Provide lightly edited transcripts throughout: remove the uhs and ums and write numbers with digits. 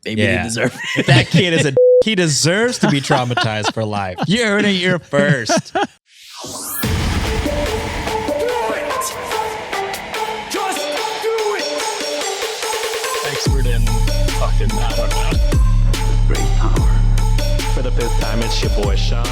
Maybe they deserve it. If that kid is he deserves to be traumatized for life. You heard it here first. Expert in fucking, I don't know. Great power. For the fifth time, it's your boy Sean.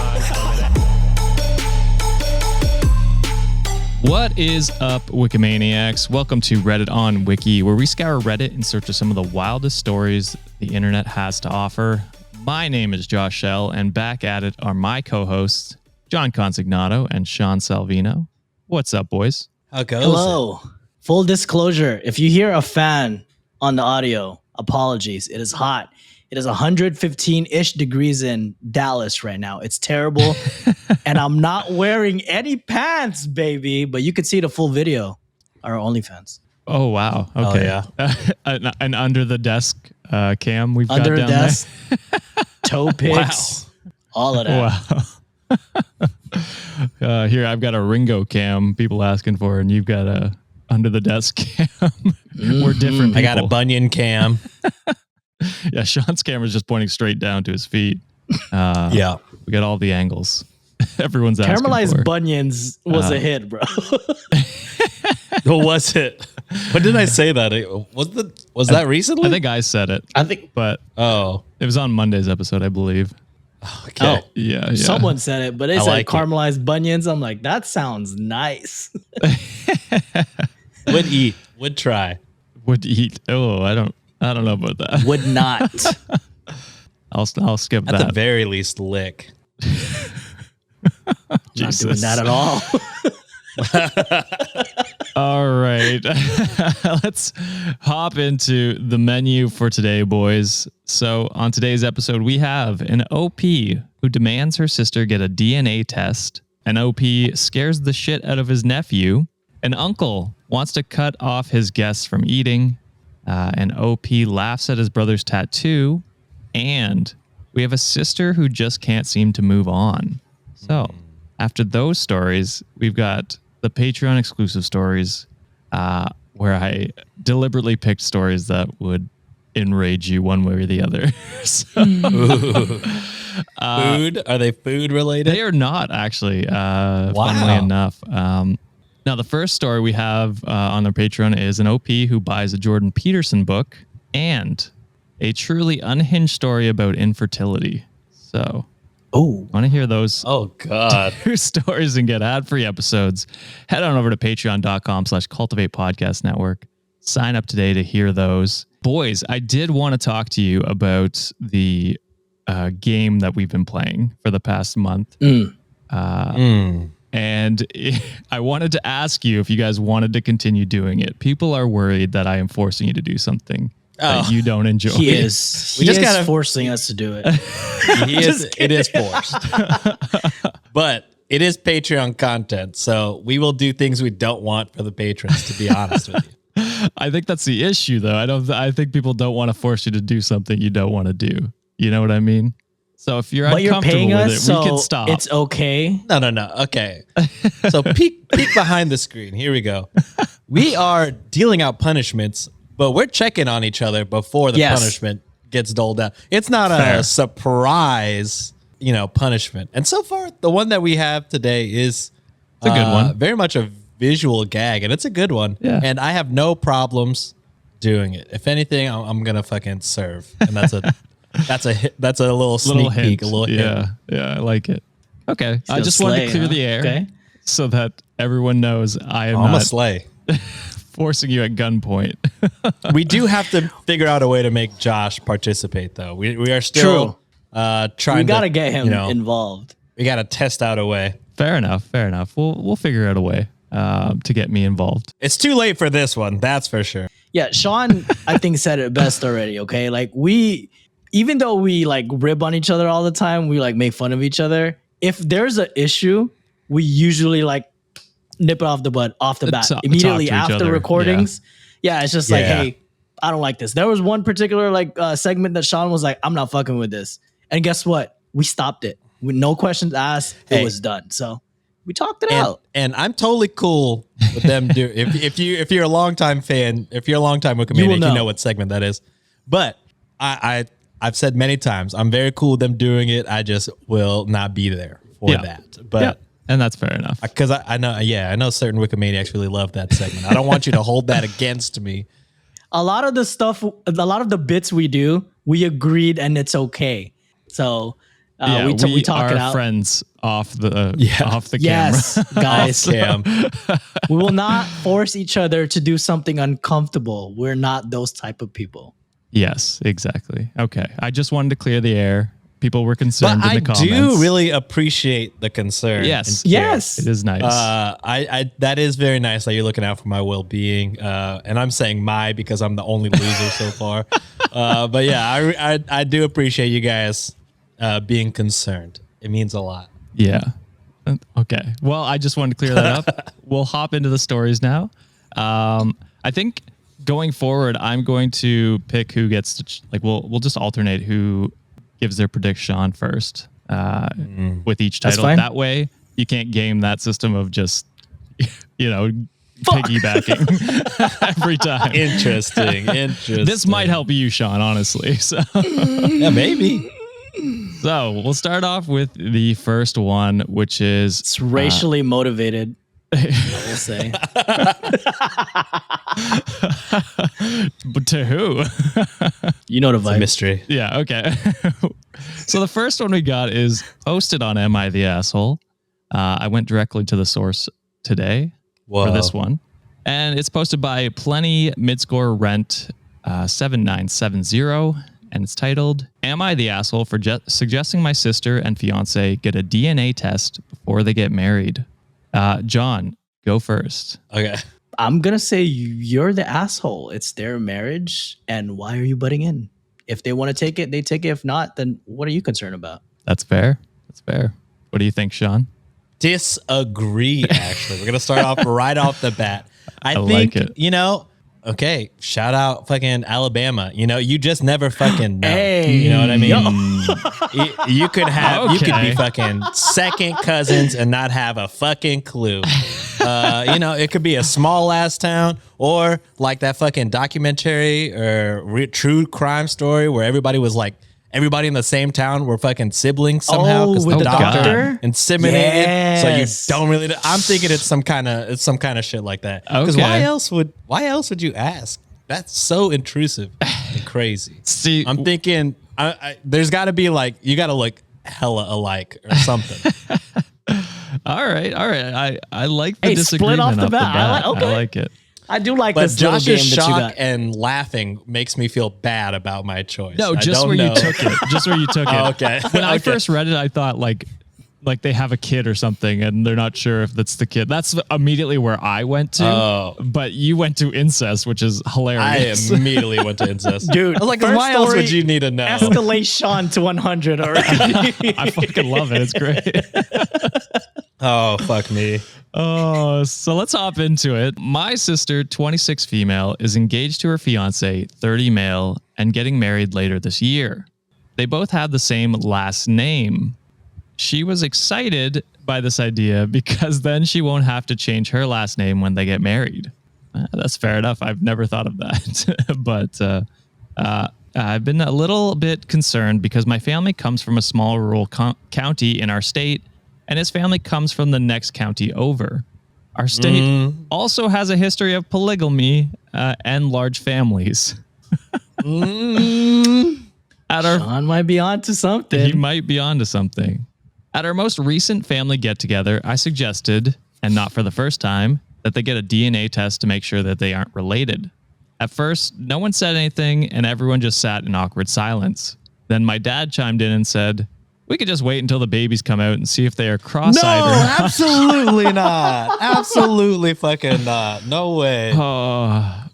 What is up, Wikimaniacs? Welcome to Reddit on Wiki, where we scour Reddit in search of some of the wildest stories the internet has to offer. My name is Josh Shell, and back at it are my co-hosts, John Consignato and Sean Salvino. What's up, boys? How goes Hello. Full disclosure, if you hear a fan on the audio, apologies. It is hot. It is 115-ish degrees in Dallas right now. It's terrible. And I'm not wearing any pants, baby. But you could see the full video. Our OnlyFans. Oh, wow. Okay. Oh, yeah. An under the desk cam we've Under got the down desk. Toe pics. All of that. Wow. Here, I've got a Ringo cam people asking for, and you've got a under the desk cam. We're different people. I got a bunion cam. Yeah, Sean's camera's just pointing straight down to his feet. Yeah. We got all the angles. Everyone's asking Caramelized for. bunions was a hit, bro. What was it? When did I say that? Was that recently? I think I said it, I think but Oh. it was on Monday's episode, I believe. Okay. Yeah. someone said it, but they I said like it. caramelized bunions. I'm like, that sounds nice. Would eat. Would try. Would eat. Oh, I don't know about that. Would not. I'll skip At that. the very least, lick. Not doing that at all. All right. Let's hop into the menu for today, boys. So on today's episode, we have an OP who demands her sister get a DNA test. An OP scares the shit out of his nephew. An uncle wants to cut off his guests from eating. An OP laughs at his brother's tattoo. And we have a sister who just can't seem to move on. So after those stories, we've got the Patreon exclusive stories, where I deliberately picked stories that would enrage you one way or the other. So, Food? Are they food related? they are not actually, funnily enough. Now, the first story we have on our Patreon is an OP who buys a Jordan Peterson book and a truly unhinged story about infertility. So, want to hear those Oh, God. two stories and get ad-free episodes, head on over to patreon.com/cultivate podcast network. Sign up today to hear those. Boys, I did want to talk to you about the game that we've been playing for the past month. And I wanted to ask you if you guys wanted to continue doing it. People are worried that I am forcing you to do something that you don't enjoy. He is. He is forcing us to do it. It is forced. But it is Patreon content, so we will do things we don't want for the patrons, to be honest with you. I think that's the issue, though. I think people don't want to force you to do something you don't want to do. You know what I mean? So if you're But you're uncomfortable paying with us, it, so we can stop. it's okay. No. Okay. So peek behind the screen. Here we go. We are dealing out punishments, but we're checking on each other before the punishment gets doled out. It's not a surprise, punishment. And so far, the one that we have today is It's a good one. very much a visual gag, and it's a good one. Yeah. And I have no problems doing it. If anything, I'm gonna fucking serve, and that's a little sneak hint. peek, a little hint. Yeah, I like it. Okay, I gonna just wanted to slay, clear huh? the air Okay. so that everyone knows I am I'm a not slay. forcing you at gunpoint. We do have to figure out a way to make Josh participate, though. We are still trying. We got to to get him involved. We got to test out a way. Fair enough. We'll figure out a way to get me involved. It's too late for this one, that's for sure. Yeah, Sean, I think said it best already. Okay, like even though we like rib on each other all the time, we like make fun of each other. If there's an issue, we usually like nip it off the bat immediately talk to each after other. recordings. Yeah, it's just like, Yeah. hey, I don't like this. There was one particular like segment that Sean was like, I'm not fucking with this, and guess what? We stopped it with no questions asked. It Hey. was done. So we talked it out. And I'm totally cool with them if you're a longtime fan, if you're a longtime You will Wikimaniac, you know. know what segment that is. But I've said many times, I'm very cool with them doing it. I just will not be there for that. But and that's fair enough. because I know certain Wikimaniacs really love that segment. I don't want you to hold that against me. A lot of the bits we do, we agreed and it's okay. So we talk are it out. friends off the camera. Yes, guys. Cam. We will not force each other to do something uncomfortable. We're not those type of people. Yes, exactly. Okay. I just wanted to clear the air. People were concerned But in I the comments. do really appreciate the concern. Yes. Yes. It is nice. I that is very nice that you're looking out for my well-being. And I'm saying because I'm the only loser so far. But yeah, I do appreciate you guys being concerned. It means a lot. Yeah. Okay. Well, I just wanted to clear that up. We'll hop into the stories now. I think going forward, I'm going to pick who gets to we'll just alternate who gives their prediction on first with each title. That way, you can't game that system of just piggybacking every time. Interesting. This might help you, Sean. Honestly, so yeah, maybe. So we'll start off with the first one, which is It's racially motivated. I will say. But to who? You know the It's a vibe. mystery. Yeah, okay. So the first one we got is hosted on Am I the Asshole? I went directly to the source today for this one. And it's posted by Plenty Midscore Rent 7970. And it's titled, Am I the Asshole for Suggesting My Sister and Fiance Get a DNA Test Before They Get Married? John, go first. Okay. I'm going to say you're the asshole. It's their marriage. And why are you butting in? If they want to take it, they take it. If not, then what are you concerned about? That's fair. That's fair. What do you think, Sean? Disagree, actually. We're going to start off right off the bat. I like think, it. okay, shout out fucking Alabama. You just never fucking know. Hey. You know what I mean? You could be Okay. fucking second cousins and not have a fucking clue. It could be a small ass town or like that fucking documentary or true crime story where everybody in the same town were fucking siblings somehow because with the the doctor doctor? inseminated. So Yes. you don't really. I'm thinking it's some kind of shit like that. Because Okay. why else would you ask? That's so intrusive and crazy. See, I'm thinking there's got to be you got to look hella alike or something. all right. I like the Hey, disagreement split off the bat. I Okay. like it. I do like But this little game Josh's that you shock got. and laughing makes me feel bad about my choice. No, I just don't where know. you took it. Just where you took it. Oh, okay. When I Okay. first read it, I thought like they have a kid or something and they're not sure if that's the kid. That's immediately where I went to. Oh. But you went to incest, which is I hilarious. immediately went to incest. Dude, I was like, first why else story would you need to know? Escalate Sean to 100 already. I fucking love it. It's great. Oh, fuck me. Oh, so let's hop into it. My sister, 26 female, is engaged to her fiance, 30 male, and getting married later this year. They both have the same last name. She was excited by this idea because then she won't have to change her last name when they get married. That's fair enough. I've never thought of that. But I've been a little bit concerned because my family comes from a small rural county in our state, and his family comes from the next county over. Our state also has a history of polygamy and large families. Sean might be onto something. He might be onto something. At our most recent family get-together, I suggested, and not for the first time, that they get a DNA test to make sure that they aren't related. At first, no one said anything, and everyone just sat in awkward silence. Then my dad chimed in and said, we could just wait until the babies come out and see if they are cross-eyed or not. Absolutely not. Absolutely fucking not. No way. Oh,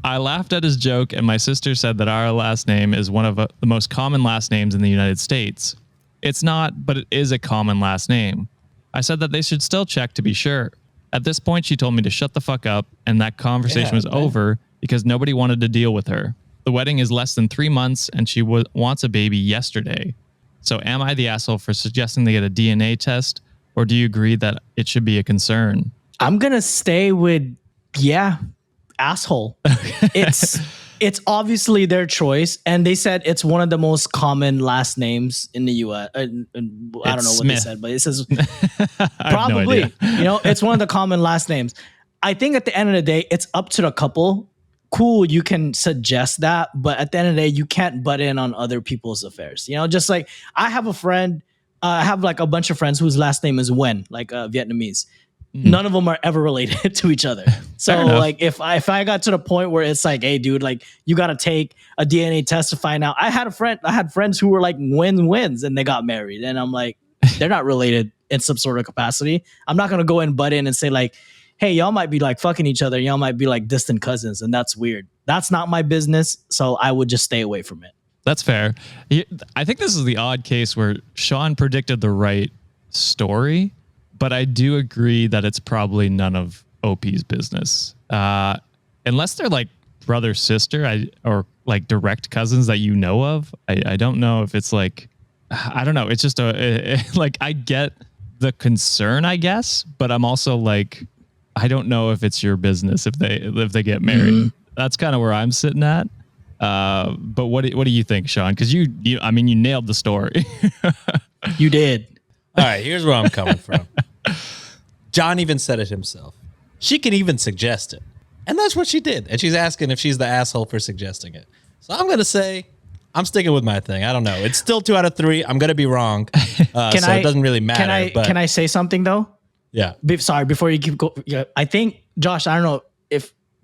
I laughed at his joke, and my sister said that our last name is one of the most common last names in the United States. It's not, but it is a common last name. I said that they should still check to be sure. At this point, she told me to shut the fuck up, and that conversation was over because nobody wanted to deal with her. The wedding is less than 3 months, and she wants a baby yesterday. So am I the asshole for suggesting they get a DNA test, or do you agree that it should be a concern? I'm going to stay with, asshole. It's it's obviously their choice, and they said it's one of the most common last names in the U.S. I don't know what Smith. they said, but it says I have no probably. idea. It's one of the common last names. I think at the end of the day, it's up to the couple. Cool, you can suggest that, but at the end of the day, you can't butt in on other people's affairs. Just like I have a friend, I have like a bunch of friends whose last name is Nguyen, like Vietnamese. None of them are ever related to each other. So like if I got to the point where it's like, hey dude, like you got to take a DNA test to find out. I had friends who were like wins and they got married, and I'm like, they're not related in some sort of capacity. I'm not going to go and butt in and say like, hey, y'all might be like fucking each other. Y'all might be like distant cousins, and that's weird. That's not my business. So I would just stay away from it. That's fair. I think this is the odd case where Sean predicted the right story, but I do agree that it's probably none of OP's business. Unless they're like brother, sister, or like direct cousins that you know of. I don't know if it's like, I don't know. It's just like, I get the concern, I guess, but I'm also like, I don't know if it's your business if they get married. Mm-hmm. That's kind of where I'm sitting at. But what do you think, Sean? Because you nailed the story. You did. All right, here's where I'm coming from. John even said it himself. She can even suggest it. And that's what she did. And she's asking if she's the asshole for suggesting it. So I'm going to say, I'm sticking with my thing. I don't know. It's still 2 out of 3. I'm going to be wrong. It doesn't really matter. Can I say something, though? Yeah. Sorry, before you keep going. Yeah, I think, Josh, I don't know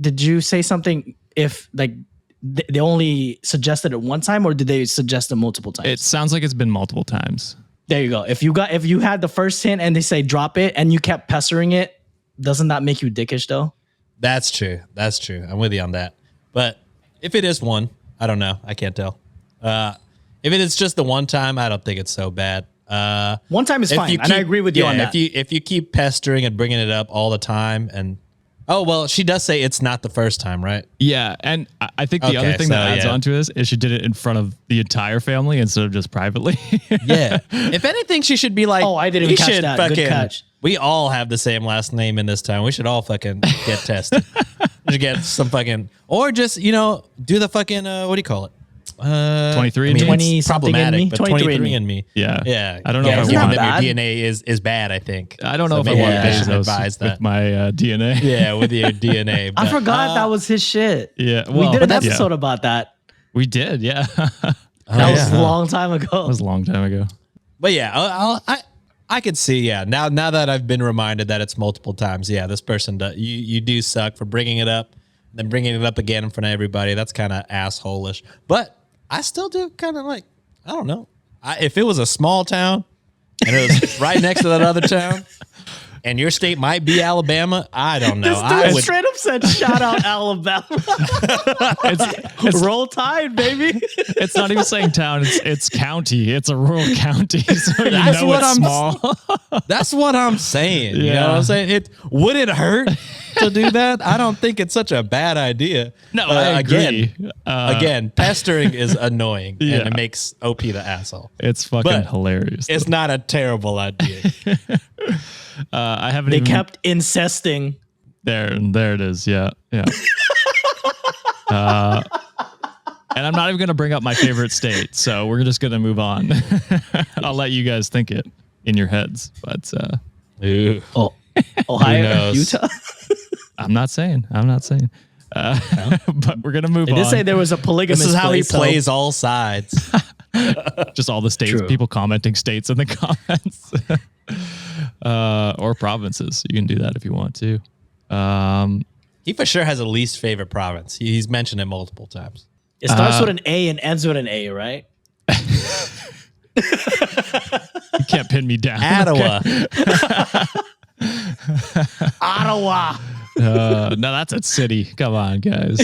did you say something if like they only suggested it one time, or did they suggest it multiple times? It sounds like it's been multiple times. There you go. If you had the first hint and they say drop it and you kept pestering it, doesn't that make you dickish though? That's true. I'm with you on that. But if it is one, I don't know. I can't tell. If it is just the one time, I don't think it's so bad. One time is fine, and I agree with you on that. If you keep pestering and bringing it up all the time, and she does say it's not the first time, right? Yeah, and I think the other thing that adds on to this is she did it in front of the entire family instead of just privately. Yeah. If anything, she should be like, oh, I didn't even catch that. Good catch. We all have the same last name in this town. We should all fucking get tested. We should get some fucking, or just, do the fucking, what do you call it? 23 and me. It's problematic, but 23 and me. Yeah. Yeah. I don't know if I want want your DNA is bad, I think. I don't know if I want Bezos with my DNA. Yeah, with your DNA. I forgot that was his shit. Yeah. We did an episode about that. We did, yeah. That was a long time ago. That was a long time ago. But yeah, I could see, now that I've been reminded that it's multiple times, this person does, you do suck for bringing it up, then bringing it up again in front of everybody. That's kind of asshole-ish. But I still do kind of like, I don't know. If it was a small town and it was right next to that other town and your state might be Alabama, I don't know. This dude straight up said, shout out Alabama. It's Roll Tide, baby. It's not even saying town. It's county. It's a rural county. So that's what it's small. That's what I'm saying. Yeah. You know what I'm saying? Would it hurt to do that? I don't think it's such a bad idea. No, I agree. Again, pestering is annoying and it makes OP the asshole. It's fucking hilarious. It's not a terrible idea. I haven't. They kept incesting. There it is. Yeah. And I'm not even going to bring up my favorite state, so we're just going to move on. I'll let you guys think it in your heads, but Ohio, Utah. I'm not saying. But we're going to move on. They did say there was a polygamous. This is how he plays all sides. Just all the states. True. People commenting states in the comments. Or provinces. You can do that if you want to. He for sure has a least favorite province. He's mentioned it multiple times. It starts with an A and ends with an A, right? You can't pin me down. Ottawa. Okay? Ottawa. No, that's a city. Come on, guys.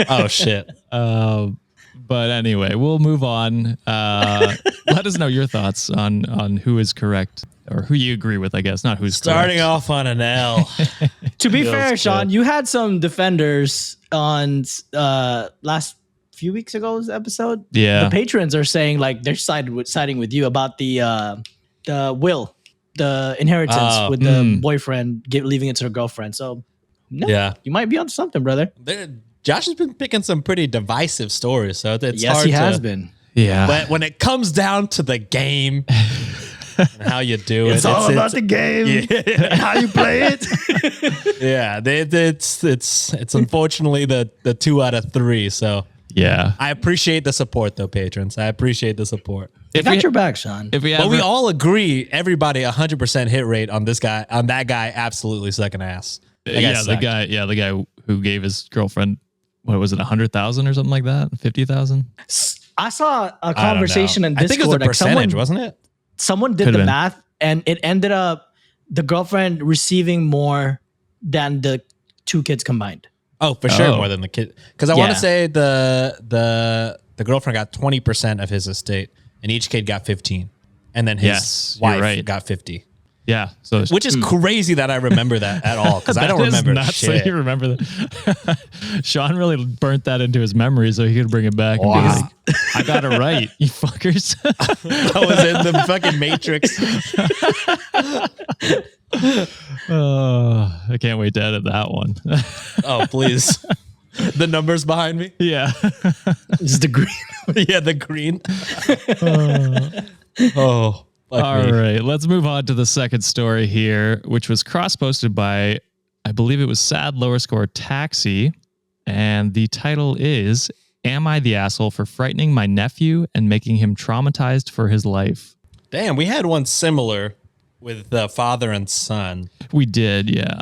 Oh, shit. But anyway, we'll move on. Let us know your thoughts on who is correct or who you agree with, I guess, not who's starting correct. off on an L. To be fair, Sean, you had some defenders on last few weeks ago's episode. Yeah, the patrons are saying like they're siding with you about the will, the inheritance with the boyfriend leaving it to the girlfriend. So you might be onto something, brother. Josh has been picking some pretty divisive stories, so it's Yes, hard he to, has been. Yeah. But when it comes down to the game and how you do it, It's all about the game and how you play it. yeah, it's unfortunately the 2 out of 3. So yeah. I appreciate the support, though, patrons. I appreciate the support. I got your back, Sean. If we But ever, we all agree, everybody 100% hit rate on this guy, on that guy, absolutely sucking ass. That guy the sucked. guy who gave his girlfriend, what was it, 100,000 or something like that, 50,000. I saw a conversation in I think it was Discord. a percentage, wasn't it? Someone did Could've the been. math, and it ended up the girlfriend receiving more than the 2 kids combined. Oh, for sure, Oh. more than the kid. Because I want Yeah. to say the girlfriend got 20% of his estate, and each kid got 15, and then his Yes, you're wife right. got 50. Yeah. So Which is crazy that I remember that at all, because I don't that is remember nuts that shit. you remember that. Sean really burnt that into his memory so he could bring it back and be Wow. like, I got it right, you fuckers. I was in the fucking Matrix. I can't wait to edit that one. Oh, please. The numbers behind me. Yeah. It's the green. Yeah, the green. Oh. Fuck All me. right, let's move on to the second story here, which was cross-posted by, I believe it was Sad Lower Score Taxi, and the title is, Am I the Asshole for Frightening My Nephew and Making Him Traumatized for His Life? Damn, we had one similar with the father and son, We did, yeah.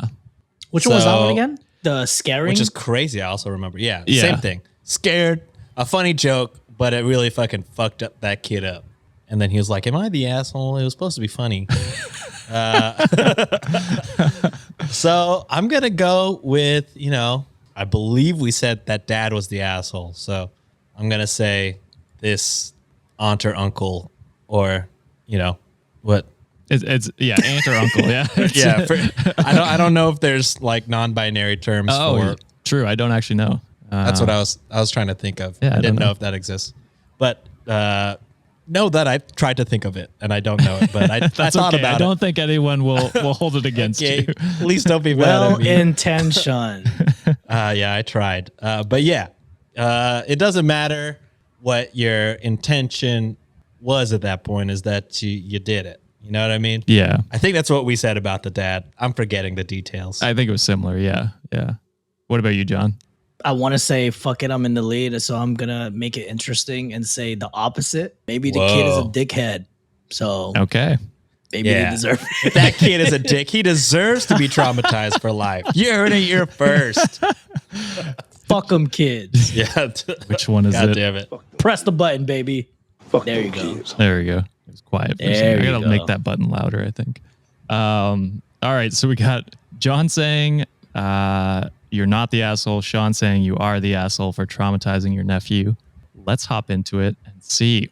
Which one was that So- one again? The scaring? which is crazy. I also remember. Yeah, Yeah. same thing. Scared, a funny joke, but it really fucking fucked up that kid up. And then he was like, "Am I the asshole? It was supposed to be funny." So I'm gonna go with, I believe we said that dad was the asshole. So I'm gonna say this aunt or uncle, or what? It's aunt or uncle, yeah. Yeah, I don't know if there's like non-binary terms for. True. I don't actually know. That's what I was trying to think of. Yeah, I I didn't don't know know. if that exists, but know that I tried to think of it and I don't know it. But I That's thought okay. about I don't think anyone will hold it it. against Okay, you. please don't be mad well at me. intention. Yeah, I tried. But yeah, it doesn't matter what your intention was at that point. Is that you did it? You know what I mean? Yeah. I think that's what we said about the dad. I'm forgetting the details. I think it was similar. Yeah. Yeah. What about you, John? I want to say fuck it, I'm in the lead, so I'm gonna make it interesting and say the opposite. Maybe the kid is a Whoa. dickhead, so Okay. maybe Yeah. they deserve it. If that kid is a dick, he deserves to be traumatized for life. You heard it here first. Fuck them kids. Yeah. Which one is God it? damn it. Press the button, baby. There you go. There we go. It was quiet. For a second. There I you gotta go. make that button louder, I think. All right. So we got John saying, you're not the asshole. Sean saying you are the asshole for traumatizing your nephew. Let's hop into it and see.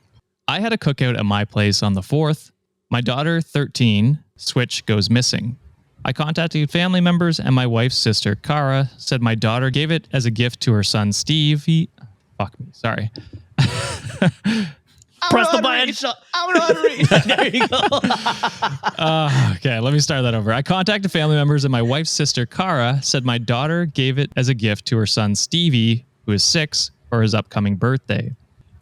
I had a cookout at my place on the 4th. My daughter, 13, Switch goes missing. I contacted family members and my wife's sister, Kara, said my daughter gave it as a gift to her son, Steve. Fuck me. Sorry. Press the button. I don't know how to read. There you go. Okay, let me start that over. I contacted family members and my wife's sister, Kara, said my daughter gave it as a gift to her son, Stevie, who is 6, for his upcoming birthday.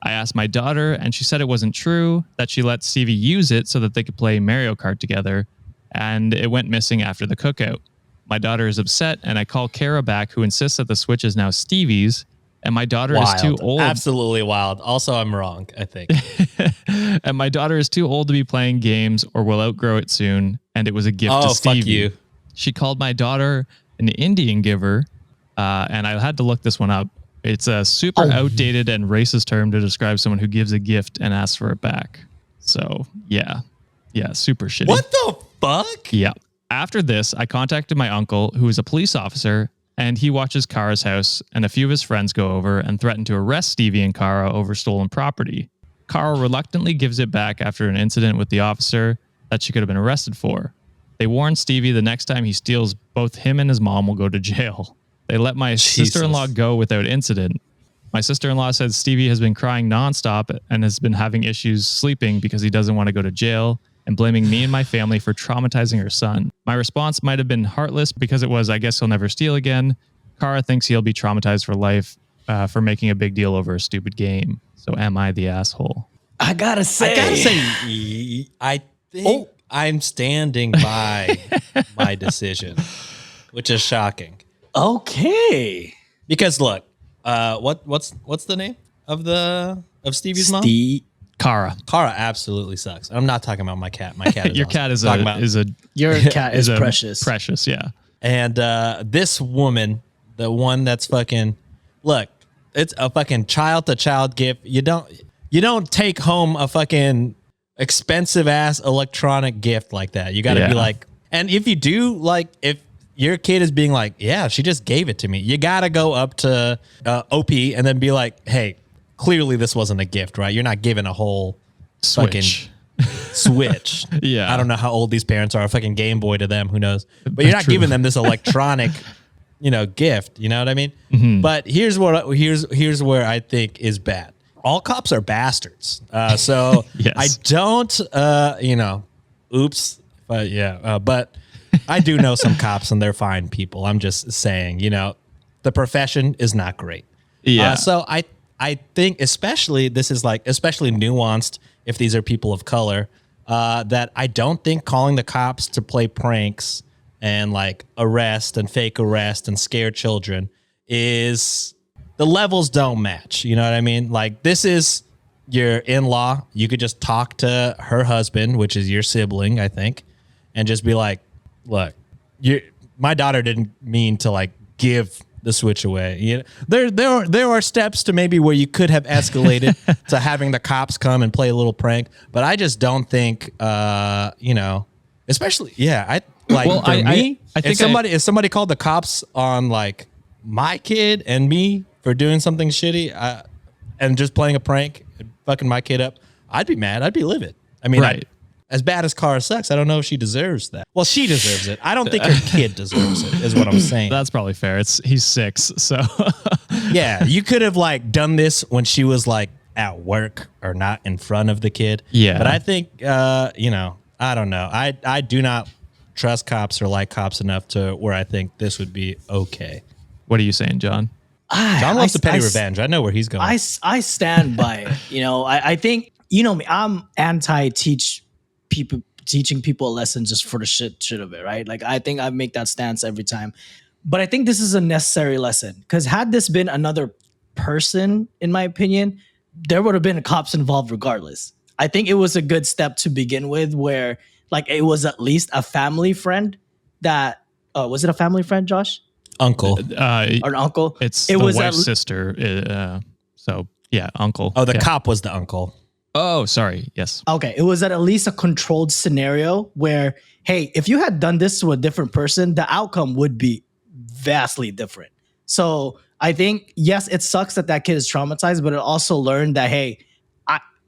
I asked my daughter, and she said it wasn't true, that she let Stevie use it so that they could play Mario Kart together, and it went missing after the cookout. My daughter is upset, and I call Kara back, who insists that the Switch is now Stevie's, and my daughter is too old. Absolutely wild. Also, I'm wrong, I think. And my daughter is too old to be playing games or will outgrow it soon, and it was a gift to Oh, Stevie. fuck you. She called my daughter an Indian giver, and I had to look this one up. It's a super outdated and racist term to describe someone who gives a gift and asks for it back. So, yeah, super shitty. What the fuck? Yeah. After this, I contacted my uncle, who is a police officer, and he watches Kara's house, and a few of his friends go over and threaten to arrest Stevie and Kara over stolen property. Kara reluctantly gives it back after an incident with the officer that she could have been arrested for. They warn Stevie the next time he steals, both him and his mom will go to jail. They let my sister-in-law go without incident. My sister-in-law says Stevie has been crying nonstop and has been having issues sleeping because he doesn't want to go to jail, and blaming me and my family for traumatizing her son. My response might have been heartless because it was, I guess he'll never steal again, Kara thinks he'll be traumatized for life for making a big deal over a stupid game. So am I the asshole? I gotta say, I think I'm standing by my decision, which is shocking. Okay. Because look, what's the name of Stevie's mom? Kara. Kara absolutely sucks. I'm not talking about my cat. My cat is Your awesome. cat Your cat is precious. Precious, yeah. And this woman, the one that's fucking, look, it's a fucking child to child gift. You don't take home a fucking expensive ass electronic gift like that. You got to be like, and if you do, like, if your kid is being like, yeah, she just gave it to me, you got to go up to OP and then be like, hey, clearly this wasn't a gift, right? You're not giving a whole Switch. fucking Switch. Yeah. I don't know how old these parents are. A fucking Game Boy to them, who knows? But you're not giving them this electronic, gift. You know what I mean? Mm-hmm. But here's where I think is bad. All cops are bastards. So Yes. I don't, oops. But yeah, but I do know some cops and they're fine people. I'm just saying, the profession is not great. Yeah. So I think especially nuanced if these are people of color, that I don't think calling the cops to play pranks and like arrest and fake arrest and scare children is, the levels don't match. You know what I mean? Like, this is your in-law. You could just talk to her husband, which is your sibling, I think, and just be like, look, my daughter didn't mean to like give the Switch away. There are steps to maybe where you could have escalated to having the cops come and play a little prank, but I just don't think, especially, I think if somebody called the cops on like my kid and me for doing something shitty, and just playing a prank, and fucking my kid up, I'd be mad. I'd be livid. I mean, right. As bad as Kara sucks, I don't know if she deserves that. Well, she deserves it. I don't think her kid deserves it, is what I'm saying. That's probably fair. He's 6, so. Yeah, you could have like done this when she was like at work or not in front of the kid. Yeah. But I think, I don't know. I do not trust cops or like cops enough to where I think this would be okay. What are you saying, John? John loves the petty revenge. I know where he's going. I stand by it. I think, me, I'm teaching people a lesson just for the shit of it, right? Like, I think I make that stance every time. But I think this is a necessary lesson, because had this been another person, in my opinion, there would have been cops involved regardless. I think it was a good step to begin with, where like it was at least a family friend that, was it a family friend, Josh? Uncle. Or an uncle? It's it the was wife's sister. So yeah, uncle. Oh, the cop was the uncle. Oh, sorry. Yes. Okay. It was at least a controlled scenario where, hey, if you had done this to a different person, the outcome would be vastly different. So I think, yes, it sucks that kid is traumatized, but it also learned that, hey,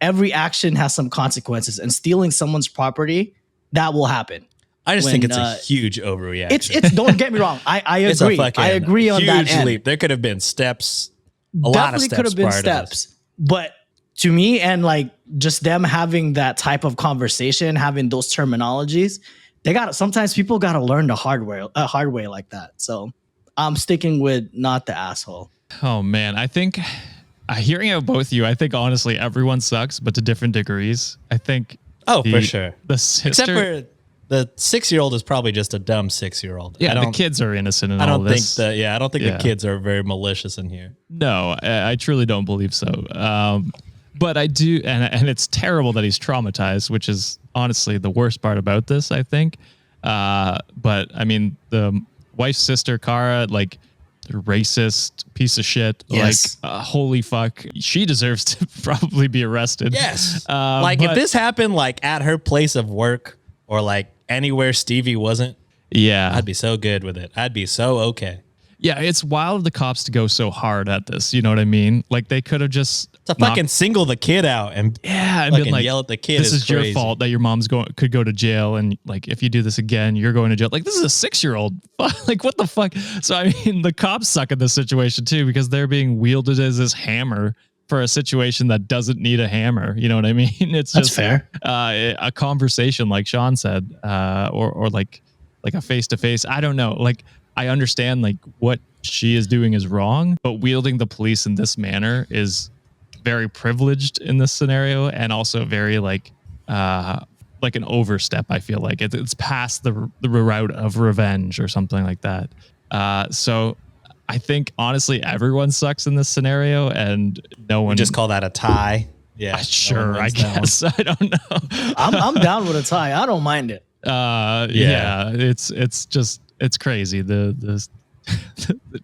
every action has some consequences, and stealing someone's property, that will happen. I just think it's a huge overreaction. It's don't get me wrong. I agree. I agree on that end. Leap. There could have been steps. A lot of steps could have been prior to this. But to me, and like just them having that type of conversation, having those terminologies, sometimes people got to learn the hard way like that. So I'm sticking with not the asshole. Oh man, I think hearing out both of you, I think honestly everyone sucks, but to different degrees. I think. Oh, for sure. The sister, except for the 6-year-old is probably just a dumb 6-year-old. Yeah, the kids are innocent in all this. I don't think the kids are very malicious in here. No, I truly don't believe so. But I do, and it's terrible that he's traumatized, which is honestly the worst part about this, I think. But I mean, the wife's sister, Kara, like, racist piece of shit. Yes. Like, holy fuck. She deserves to probably be arrested. Yes. If this happened like at her place of work or like anywhere Stevie wasn't, I'd be so good with it. I'd be so okay. Yeah, it's wild of the cops to go so hard at this. You know what I mean? Like, they could have just fucking single the kid out and been like, yell at the kid. This is crazy. your fault that your mom's could go to jail, and like, if you do this again, you're going to jail. Like, this is a 6-year-old. Like, what the fuck? So I mean, the cops suck at this situation too, because they're being wielded as this hammer for a situation that doesn't need a hammer. You know what I mean? It's That's just fair. A conversation, like Sean said, or like a face to face. I don't know. Like, I understand like what she is doing is wrong, but wielding the police in this manner is very privileged in this scenario, and also very like an overstep. I feel like it's past the route of revenge or something like that. So I think honestly everyone sucks in this scenario, and no one. Just call that a tie. Yeah, sure. I guess I don't know. I'm down with a tie. I don't mind it. Yeah. It's crazy. The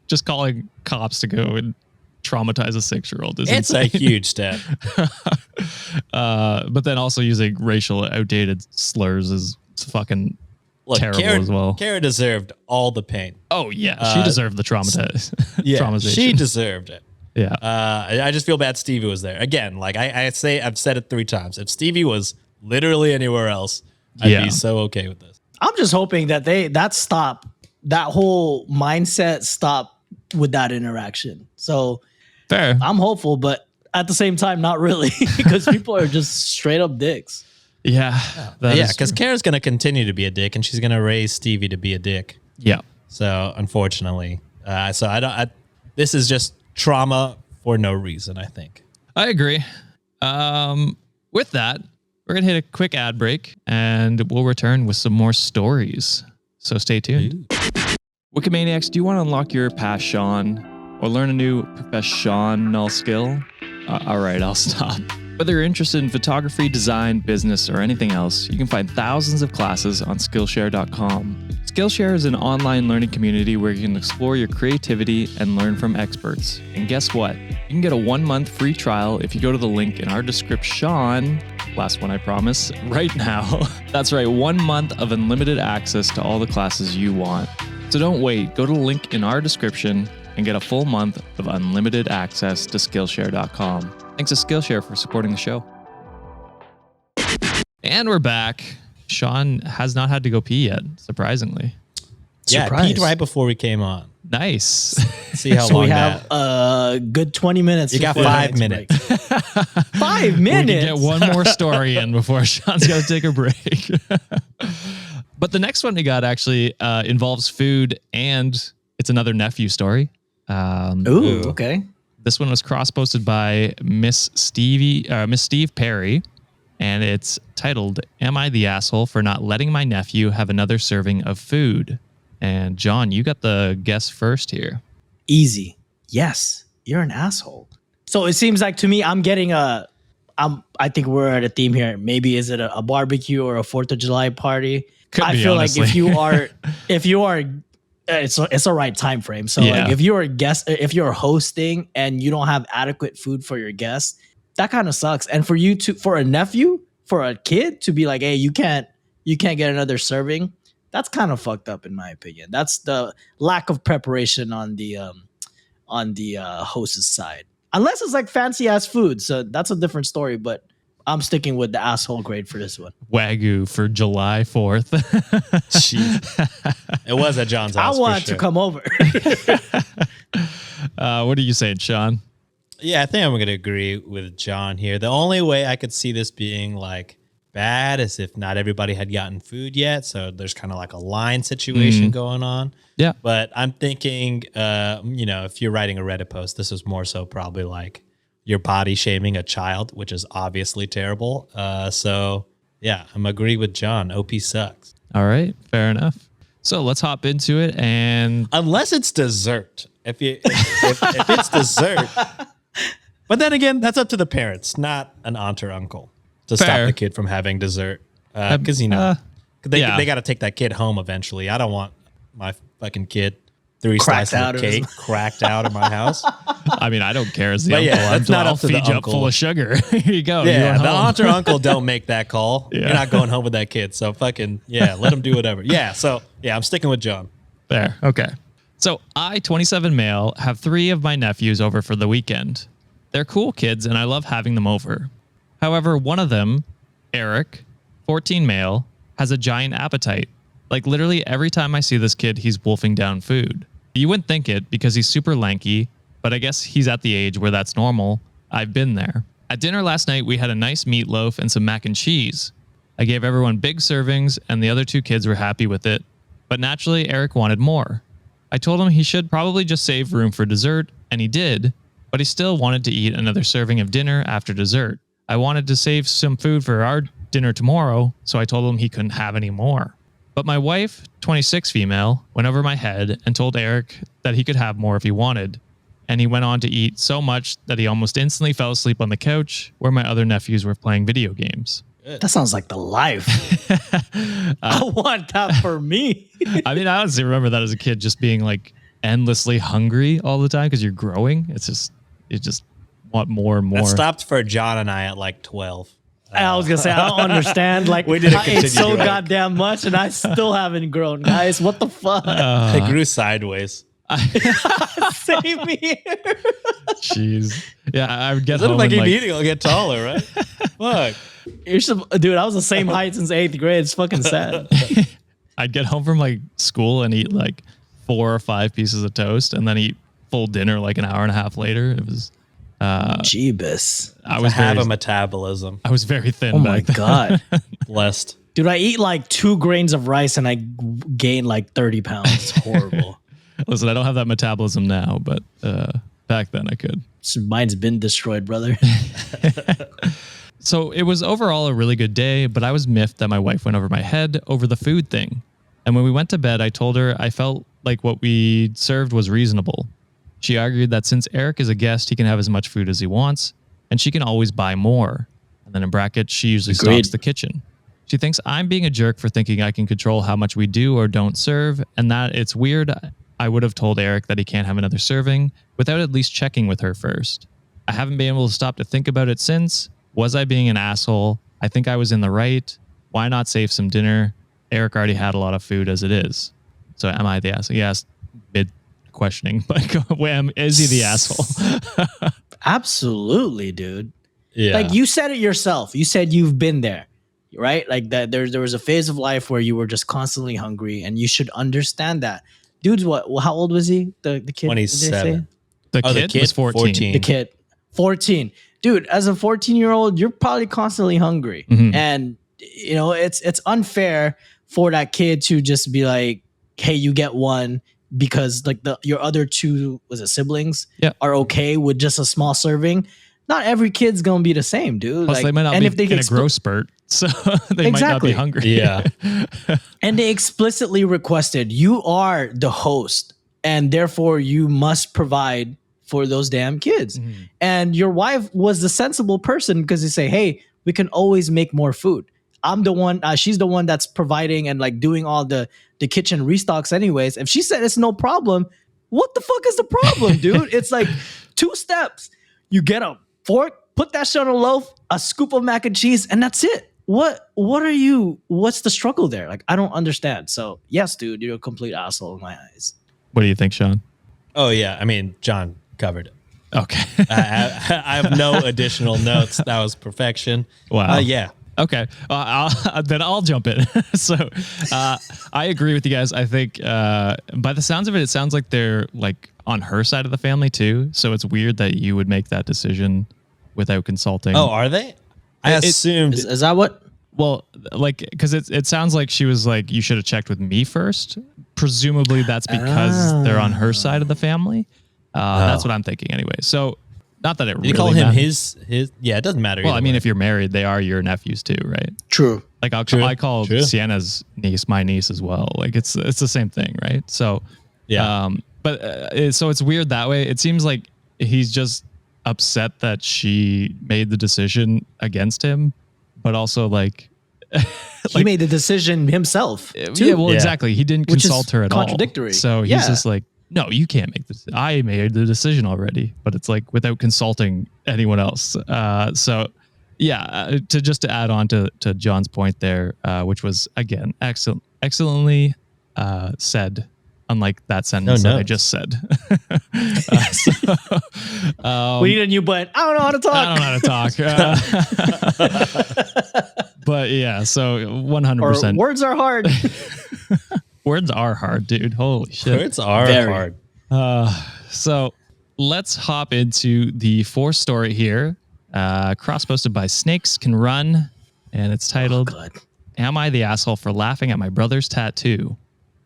just calling cops to go and traumatize a 6-year-old is it's insane. a huge step. But then also using racial outdated slurs is fucking terrible as well. Kara deserved all the pain. Oh yeah, she deserved the traumatization. She deserved it. Yeah. I just feel bad Stevie was there. Again, like I've said it 3 times. If Stevie was literally anywhere else, I'd be so okay with this. I'm just hoping that that whole mindset stop with that interaction. So fair. I'm hopeful, but at the same time, not really, because people are just straight up dicks. Yeah. Because Kara's going to continue to be a dick, and she's going to raise Stevie to be a dick. Yeah. So unfortunately, this is just trauma for no reason, I think. I agree. With that, we're going to hit a quick ad break, and we'll return with some more stories. So stay tuned. Wikimaniacs, do you want to unlock your passion or learn a new professional skill? All right, I'll stop. Whether you're interested in photography, design, business, or anything else, you can find thousands of classes on Skillshare.com. Skillshare is an online learning community where you can explore your creativity and learn from experts. And guess what? You can get a 1-month free trial if you go to the link in our description. Last one, I promise, right now. That's right, 1 month of unlimited access to all the classes you want. So don't wait, go to the link in our description and get a full month of unlimited access to Skillshare.com. Thanks to Skillshare for supporting the show. And we're back. Sean has not had to go pee yet, surprisingly. Yeah, I peed right before we came on. Nice. See how long we have a good 20 minutes. You got 5 minutes. 5 minutes? We can get one more story in before Sean's got to take a break. But the next one we got actually involves food, and it's another nephew story. Okay. This one was cross-posted by Miss Steve Perry, and it's titled, "Am I the asshole for not letting my nephew have another serving of food?" And John, you got the guess first here. Easy. Yes, you're an asshole. So it seems like to me, I'm getting I think we're at a theme here. Maybe is it a barbecue or a 4th of July party? Could be, feel honestly. like if you are, it's a right time frame. So Yeah. like if you're hosting and you don't have adequate food for your guests, that kind of sucks. And for a nephew, for a kid to be like, hey, you can't get another serving. That's kind of fucked up in my opinion. That's the lack of preparation on the host's side. Unless it's like fancy ass food, so that's a different story. But I'm sticking with the asshole grade for this one. Wagyu for July 4th. It was at John's house. I want to come over. What are you saying, Sean? Yeah, I think I'm going to agree with John here. The only way I could see this being like bad is if not everybody had gotten food yet. So there's kind of like a line situation going on. Yeah. But I'm thinking, if you're writing a Reddit post, this is more so probably like you're body shaming a child, which is obviously terrible. So yeah, I'm agree with John. OP sucks. All right, fair enough. So let's hop into it. And unless it's dessert, if it's dessert, but then again, that's up to the parents, not an aunt or uncle, to stop the kid from having dessert. Because they got to take that kid home eventually. I don't want my fucking kid 3 slices of cake cracked out of my house. I mean, I don't care as the uncle. That's not up to the feed you up uncle. full of sugar. Here you go. Yeah, the aunt or uncle don't make that call. Yeah. You're not going home with that kid. So fucking, let them do whatever. Yeah, so, I'm sticking with John. There. Okay. So I, 27 male, have 3 of my nephews over for the weekend. They're cool kids, and I love having them over. However, one of them, Eric, 14 male, has a giant appetite. Like literally every time I see this kid, he's wolfing down food. You wouldn't think it because he's super lanky, but I guess he's at the age where that's normal. I've been there. At dinner last night, we had a nice meatloaf and some mac and cheese. I gave everyone big servings, and the other 2 kids were happy with it. But naturally, Eric wanted more. I told him he should probably just save room for dessert, and he did, but he still wanted to eat another serving of dinner after dessert. I wanted to save some food for our dinner tomorrow, so I told him he couldn't have any more. But my wife, 26 female, went over my head and told Eric that he could have more if he wanted. And he went on to eat so much that he almost instantly fell asleep on the couch where my other nephews were playing video games. That sounds like the life. I want that for me. I mean, I honestly remember that as a kid, just being like endlessly hungry all the time because you're growing. You just want more and more. That stopped for John and I at like 12. I was gonna say I don't understand. Like We didn't I ate so continue growing. goddamn much, and I still haven't grown, guys. What the fuck? It grew sideways. Same here. Jeez. Yeah, I would get Doesn't home like and keep like, eating, I'll get taller, right? Fuck. Dude, I was the same height since 8th grade. It's fucking sad. I'd get home from like school and eat like 4 or 5 pieces of toast and then eat full dinner like an hour and a half later. It was Jeebus. I was have very, a metabolism. I was very thin Oh my back then. god. Blessed. Dude, I eat like 2 grains of rice and I gain like 30 pounds. It's horrible. Listen, I don't have that metabolism now, but back then I could. Mine's been destroyed, brother. So it was overall a really good day, but I was miffed that my wife went over my head over the food thing. And when we went to bed, I told her I felt like what we served was reasonable. She argued that since Eric is a guest, he can have as much food as he wants, and she can always buy more. And then in brackets, she usually Agreed. stocks the kitchen. She thinks I'm being a jerk for thinking I can control how much we do or don't serve, and that it's weird. I would have told Eric that he can't have another serving without at least checking with her first. I haven't been able to stop to think about it since. Was I being an asshole? I think I was in the right. Why not save some dinner? Eric already had a lot of food as it is. So am I the asshole? Yes, mid-questioning. Like, is he the asshole? Absolutely, dude. Yeah. Like you said it yourself. You said you've been there, right? Like that there was a phase of life where you were just constantly hungry, and you should understand that. Dude's what? How old was he? The kid? What did they say? 27. The Oh, the kid kid? was 14. 14. The kid, 14. Dude, as a 14-year-old, you're probably constantly hungry, Mhm. and you know it's unfair for that kid to just be like, "Hey, you get one." Because like your other 2 siblings Yeah. are okay with just a small serving. Not every kid's gonna be the same, dude. Plus, Like, they might not and be if they in a expl- growth spurt, so they might not be Exactly. hungry. Yeah. and they explicitly requested, you are the host, and therefore you must provide for those damn kids. Mhm. And your wife was the sensible person because they say, hey, we can always make more food. I'm the one, she's the one that's providing and like doing all the kitchen restocks anyways. If she said it's no problem, what the fuck is the problem, dude? It's like 2 steps. You get a fork, put that shit on a loaf, a scoop of mac and cheese, and that's it. What's the struggle there? Like, I don't understand. So yes, dude, you're a complete asshole in my eyes. What do you think, Sean? Oh, yeah. I mean, John covered it. Okay. I have no additional notes. That was perfection. Wow. Yeah. Okay, then I'll jump in. So I agree with you guys. I think by the sounds of it, it sounds like they're like on her side of the family too. So it's weird that you would make that decision without consulting. Oh, are they? I It- assumed. Is that what? Well, like, because it sounds like she was like, you should have checked with me first. Presumably that's because they're on her side of the family. That's what I'm thinking anyway. So not that it Did really you call him matters. his? Yeah, it doesn't matter. Well, either I mean, way. if you're married, they are your nephews too, right? True. Like True. I call True. Sienna's niece my niece as well. Like it's the same thing, right? So Yeah. So it's weird that way. It seems like he's just upset that she made the decision against him, but also like He made the decision himself. Too. yeah, well, Yeah. exactly. He didn't Which is consult her at contradictory. all. So he's Yeah. just like, no, you can't make this. I made the decision already, but it's like without consulting anyone else. So yeah, to add on to John's point there, which was again excellently said. Unlike that sentence that I notes. just said. We need a new button. I don't know how to talk. I don't know how to talk. But yeah, so 100%. Or words are hard. Words are hard, dude. Holy shit. Words are Very. hard. So let's hop into the 4th story here. Cross-posted by Snakes Can Run. And it's titled, God. Am I the Asshole for Laughing at My Brother's Tattoo?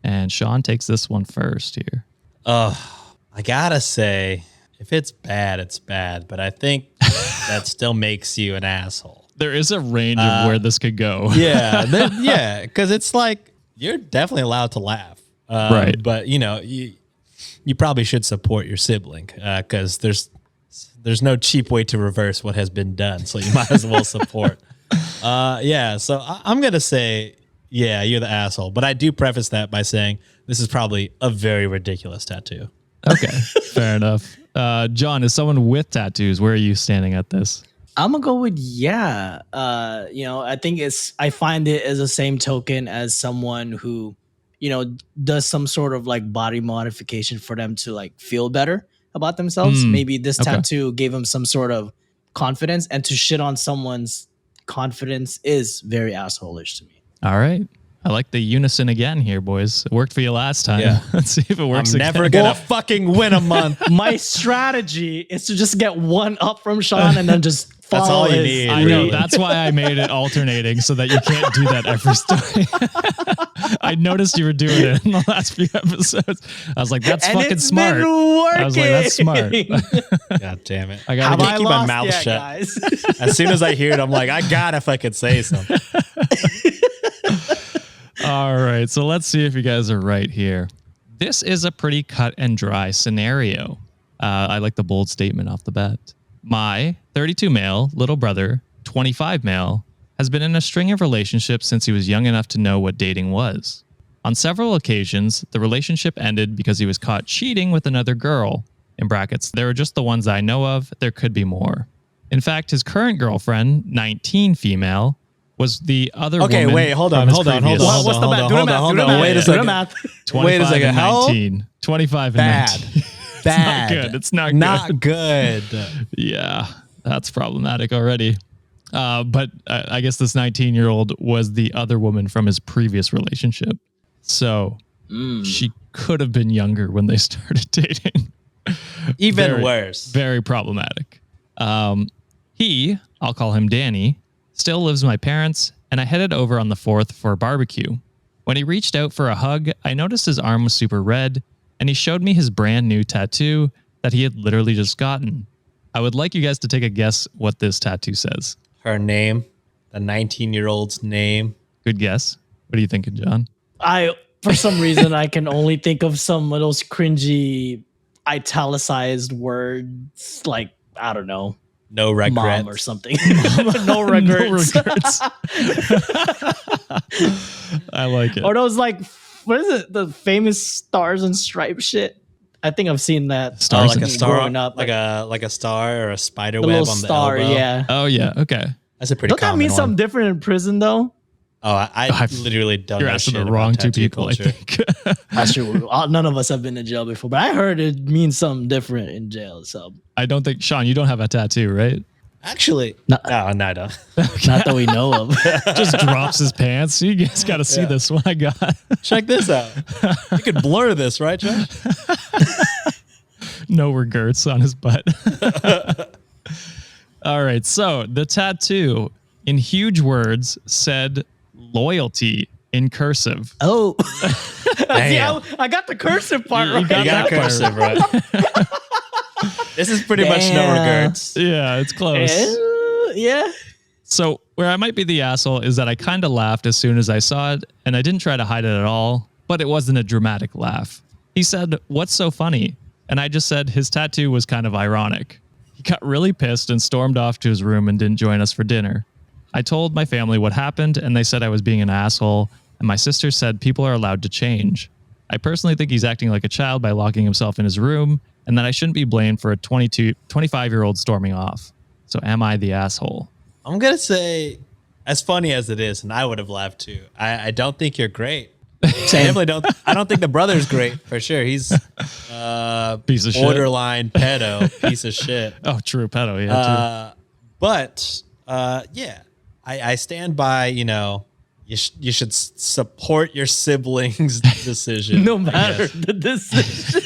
And Sean takes this one first here. I gotta say, if it's bad, it's bad. But I think that still makes you an asshole. There is a range of where this could go. Yeah, because it's like you're definitely allowed to laugh, Right. But you probably should support your sibling because there's no cheap way to reverse what has been done, so you might as well support. So I'm gonna say, yeah, you're the asshole. But I do preface that by saying this is probably a very ridiculous tattoo. Okay, fair enough. John, as someone with tattoos, where are you standing at this? I'm gonna go with yeah. I think I find it as the same token as someone who, does some sort of like body modification for them to like feel better about themselves. Maybe this tattoo gave them some sort of confidence, and to shit on someone's confidence is very asshole-ish to me. All right. I like the unison again here, boys. It worked for you last time. Yeah. Let's see if it works I'm again. never gonna fucking win a month. My strategy is to just get one up from Sean and then just follow That's all you his- need. I know. Really. That's why I made it alternating so that you can't do that every story. I noticed you were doing it in the last few episodes. I was like, that's And fucking it's smart. been I was like, that's smart. God damn it! I Have gotta I keep my lost mouth yet, shut. guys? As soon as I hear it, I'm like, I gotta fucking say something. All right, so let's see if you guys are right here. This is a pretty cut and dry scenario. I like the bold statement off the bat. My 32 male little brother, 25 male, has been in a string of relationships since he was young enough to know what dating was. On several occasions, the relationship ended because he was caught cheating with another girl. In brackets, there are just the ones I know of. There could be more. In fact, his current girlfriend, 19 female, was the other Okay, woman. wait, hold from on, his hold on, previous- hold on, What's the math? Do the math. hold Do the on. math. Wait a Do the second. math. 25 Wait a second, and how old? 19. 25 and Bad. 19. Bad. Good. It's not Not good. Yeah, that's problematic already. But I guess this 19-year-old was the other woman from his previous relationship. So she could have been younger when they started dating. Even Very- worse. Very problematic. I'll call him Danny, still lives with my parents, and I headed over on the 4th for a barbecue. When he reached out for a hug, I noticed his arm was super red, and he showed me his brand new tattoo that he had literally just gotten. I would like you guys to take a guess what this tattoo says. Her name, the 19-year-old's name. Good guess. What are you thinking, John? For some reason, I can only think of some of those cringy italicized words, like, I don't know, No regrets. mom or something. No regrets. No regrets. I like it. Or those like, what is it? The famous stars and stripes shit. I think I've seen that. Oh, Stars like a and- star, growing up, like a star or a spider the web little on the star. elbow. Yeah. Oh, yeah. Okay. That's a pretty Don't that common mean one. something different in prison though? Oh, I literally don't You're know asking shit the wrong about two tattoo people, culture. I think. That's true. None of us have been to jail before, but I heard it means something different in jail. So I don't think, Sean, you don't have a tattoo, right? Actually, No. no, I don't. not that we know of. Just drops his pants. You guys got to see this one I got. Check this out. You could blur this, right, Josh? No regrets on his butt. All right. So the tattoo in huge words said loyalty in cursive. Oh, Damn. yeah, I got the cursive part You right. got You got that part. cursive, right? This is pretty much no Damn. regrets. Yeah, it's close. Yeah. So where I might be the asshole is that I kind of laughed as soon as I saw it, and I didn't try to hide it at all, but it wasn't a dramatic laugh. He said, "What's so funny?" And I just said his tattoo was kind of ironic. He got really pissed and stormed off to his room and didn't join us for dinner. I told my family what happened, and they said I was being an asshole, and my sister said people are allowed to change. I personally think he's acting like a child by locking himself in his room, and that I shouldn't be blamed for a 25-year-old storming off. So am I the asshole? I'm gonna say, as funny as it is, and I would have laughed too. I don't think you're great. I definitely don't. I don't think the brother's great for sure. He's Piece of shit. borderline pedo, piece of shit. Oh, true, pedo, yeah, But yeah, I stand by. You should support your siblings' decision. No I matter guess. the decision.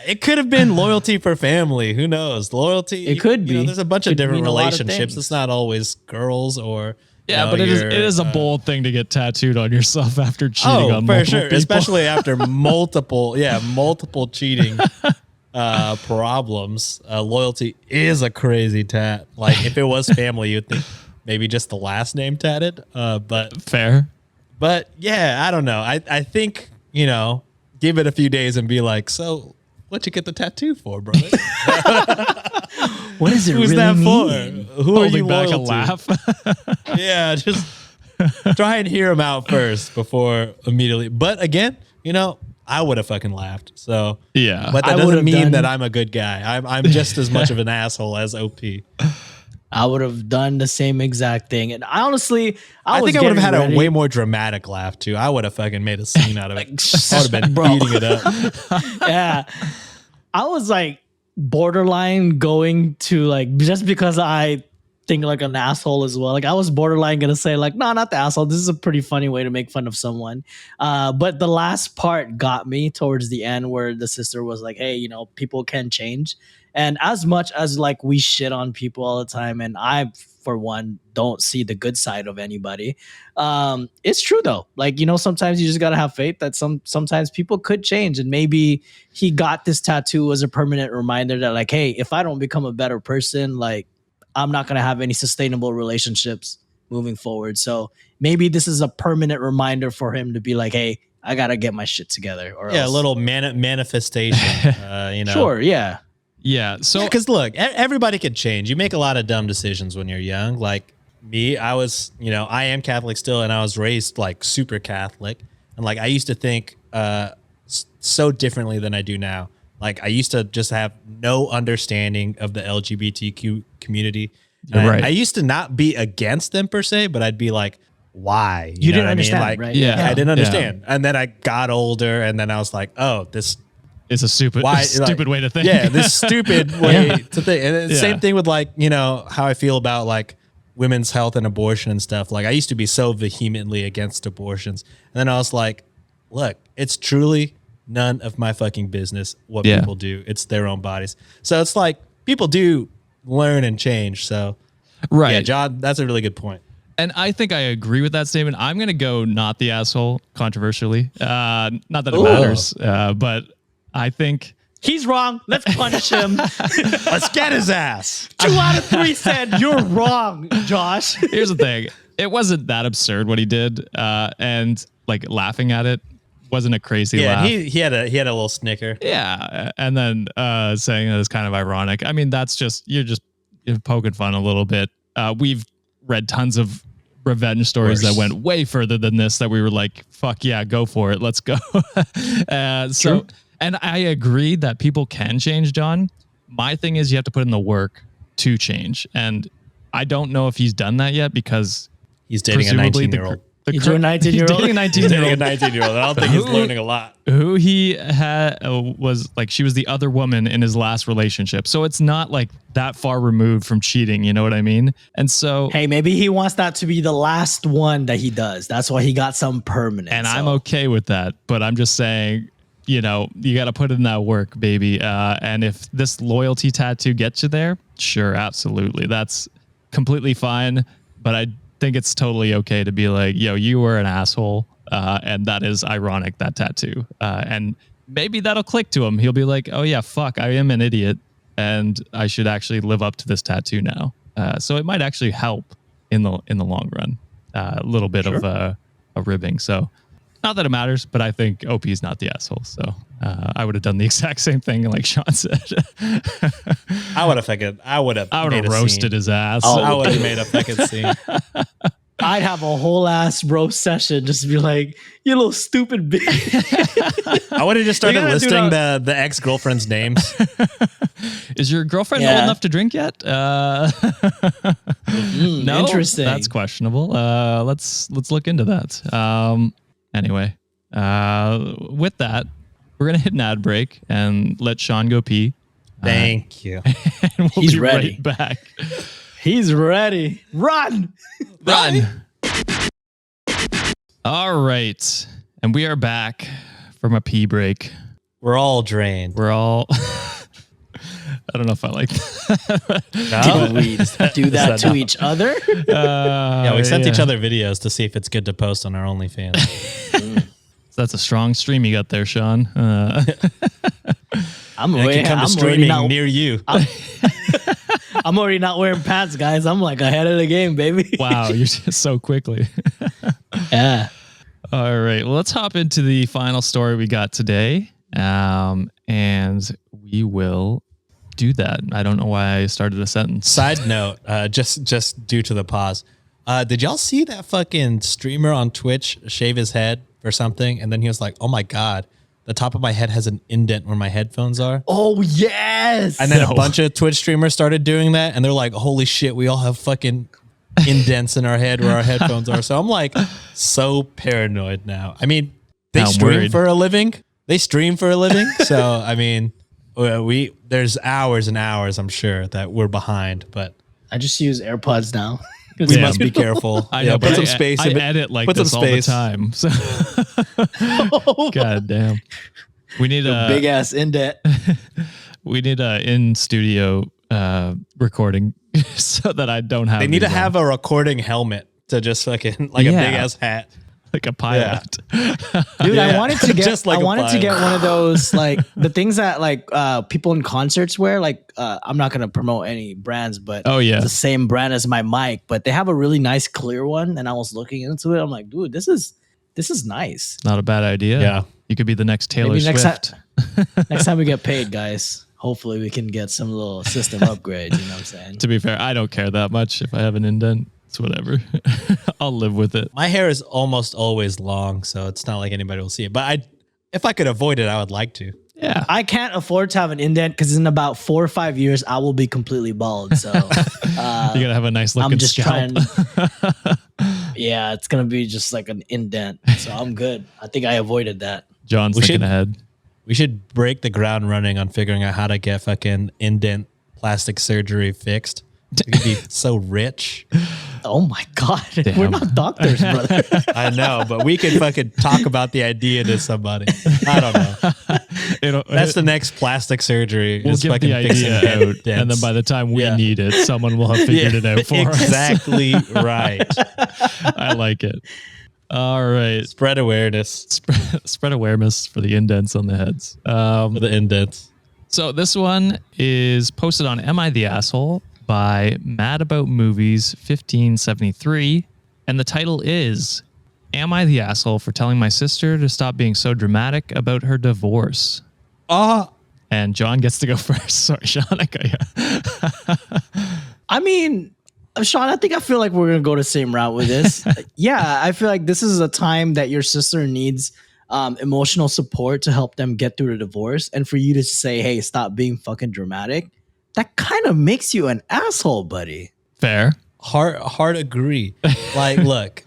It could have been loyalty for family. Who knows? Loyalty. It could be. There's a bunch of Could different mean a lot of relationships. things. It's not always girls or Yeah, know, but it your, is a bold thing to get tattooed on yourself after cheating on for multiple sure, people. especially after multiple cheating problems. Loyalty is a crazy tat. Like if it was family, you'd think maybe just the last name tatted. Fair. But yeah, I don't know. I think, give it a few days and be like, so what'd you get the tattoo for, brother? What does it Who's really that mean? for? Who are you Holding back a loyal to? laugh. Yeah, just try and hear him out first before immediately. But again, I would have fucking laughed. So Yeah. but that I doesn't would've mean done- that I'm a good guy. I'm just as much of an asshole as OP. I would have done the same exact thing. And honestly, I was think I would have had getting a way ready- more dramatic laugh too. I would have fucking made a scene out of it. I would have been Bro. beating it up. Yeah. I was like borderline going to like, just because I think like an asshole as well. Like I was borderline going to say like, no, not the asshole. This is a pretty funny way to make fun of someone. But the last part got me towards the end where the sister was like, hey, people can change. And as much as like we shit on people all the time, and I, for one, don't see the good side of anybody. It's true though. Like, sometimes you just gotta have faith that sometimes people could change. And maybe he got this tattoo as a permanent reminder that like, hey, if I don't become a better person, like I'm not gonna have any sustainable relationships moving forward. So maybe this is a permanent reminder for him to be like, hey, I gotta get my shit together. Or Yeah, else. a little manifestation. Sure, yeah. Yeah. So because look, everybody can change. You make a lot of dumb decisions when you're young. Like me, I was, I am Catholic still, and I was raised like super Catholic, and like I used to think so differently than I do now. Like I used to just have no understanding of the LGBTQ community. And Right. I used to not be against them per se, but I'd be like, why? You know didn't what I mean? understand, Like, right? Yeah. I didn't understand. And then I got older, and then I was like, oh, this it's a stupid way to think. yeah, this stupid way to think. And Yeah. same thing with like, how I feel about like women's health and abortion and stuff. Like I used to be so vehemently against abortions. And then I was like, look, it's truly none of my fucking business what Yeah. people do. It's their own bodies. So it's like people do learn and change. So Right. yeah, John, that's a really good point. And I think I agree with that statement. I'm going to go not the asshole controversially. Not that it matters, but I think He's wrong. Let's punish him. Let's get his ass. 2 out of 3 said you're wrong, Josh. here's the thing. It wasn't that absurd what he did. And like laughing at it wasn't a crazy Yeah, laugh. he had a little snicker. Yeah. And then saying that is kind of ironic. I mean, that's you're poking fun a little bit. We've read tons of revenge stories that went way further than this that we were like, fuck yeah, go for it. Let's go. So, and I agree that people can change, John. My thing is you have to put in the work to change. And I don't know if he's done that yet because He's dating a presumably 19-year-old. He's doing 19-year-old? He's dating a 19-year-old. 19-year-old. I don't think he's learning a lot. Who he had was like, she was the other woman in his last relationship. So it's not like that far removed from cheating. You know what I mean? And so, Hey, maybe he wants that to be the last one that he does. That's why he got some permanent. and I'm so. okay with that, but I'm just saying, you got to put in that work, baby. And if this loyalty tattoo gets you there, sure, absolutely. That's completely fine. But I think it's totally okay to be like, yo, you were an asshole. And that is ironic, that tattoo. And maybe that'll click to him. He'll be like, oh yeah, fuck, I am an idiot. And I should actually live up to this tattoo now. So it might actually help in the long run. A little bit of a ribbing. So not that it matters, but I think OP is not the asshole. So I would have done the exact same thing, like Sean said. I would have roasted his ass. I would have made a fucking scene. I'd have a whole ass roast session just to be like, you little stupid bitch. I would have just started gotta do listing the ex-girlfriend's names. Is your girlfriend Yeah. old enough to drink yet? No, Interesting. That's questionable. Let's look into that. Anyway, with that, we're gonna hit an ad break and let Sean go pee. Thank you. And we'll He's be ready. right back. He's ready. Run. Run. All right, and we are back from a pee break. We're all drained. We're all I don't know if I like that. Did we do that to each other? Yeah, we sent each other videos to see if it's good to post on our OnlyFans. So that's a strong stream you got there, Sean. I'm It can come to streaming near you. I'm already not wearing pants, guys. I'm like ahead of the game, baby. Wow, you're just so quickly. Yeah. All right. Well, let's hop into the final story we got today. And we will do that. I don't know why I started a sentence. Side note, just due to the pause. Did y'all see that fucking streamer on Twitch shave his head or something? And then he was like, oh my God, the top of my head has an indent where my headphones are. Oh, yes. And then a bunch of Twitch streamers started doing that. And they're like, holy shit, we all have fucking indents in our head where our headphones are. So I'm like so paranoid now. I mean, they stream for a living. So, I mean, there's hours and hours, I'm sure, that we're behind, but I just use AirPods now. we must be careful. I know, put some space I in it. edit like Put this some all the space. time. So God damn. We need a big ass indent. We need a in studio recording so that I don't have. They need to these on. have a recording helmet to just fucking like a big ass hat. Like a pilot. Dude, I wanted to get Just like I a wanted to get pilot. one of those like the things that like people in concerts wear. Like I'm not gonna promote any brands, but Oh, yeah. it's the same brand as my mic, but they have a really nice clear one. And I was looking into it. I'm like, dude, this is nice. Not a bad idea. Yeah. You could be the next Taylor Maybe Swift. Next time we get paid, guys, hopefully we can get some little system upgrades. You know what I'm saying? To be fair, I don't care that much if I have an indent. It's whatever. I'll live with it. My hair is almost always long, so it's not like anybody will see it. But if I could avoid it, I would like to. Yeah. I can't afford to have an indent because in about 4 or 5 years I will be completely bald. So You gotta have a nice looking I'm just scalp. trying. Yeah, it's gonna be just like an indent. So I'm good. I think I avoided that. John's We thinking should- ahead. We should break the ground running on figuring out how to get fucking indent plastic surgery fixed. We could be so rich. Oh my god, Damn. we're not doctors, brother. I know, but we could fucking talk about the idea to somebody. I don't know. That's the next plastic surgery. We'll is get fucking the fixing idea head out, and then dents. by the time we Yeah. need it, someone will have figured it out for exactly right. us. I like it. All right. Spread awareness Spread awareness for the indents on the heads. for the indents. So this one is posted on Am I the Asshole by Mad About Movies 1573. And the title is Am I the Asshole for telling my sister to stop being so dramatic about her divorce? And John gets to go first. Sorry, Sean. I got you. I mean, Sean, I feel like we're gonna go the same route with this. Yeah, I feel like this is a time that your sister needs emotional support to help them get through the divorce, and for you to say, "Hey, stop being fucking dramatic," that kind of makes you an asshole, buddy. Fair. Hard agree. Like, look,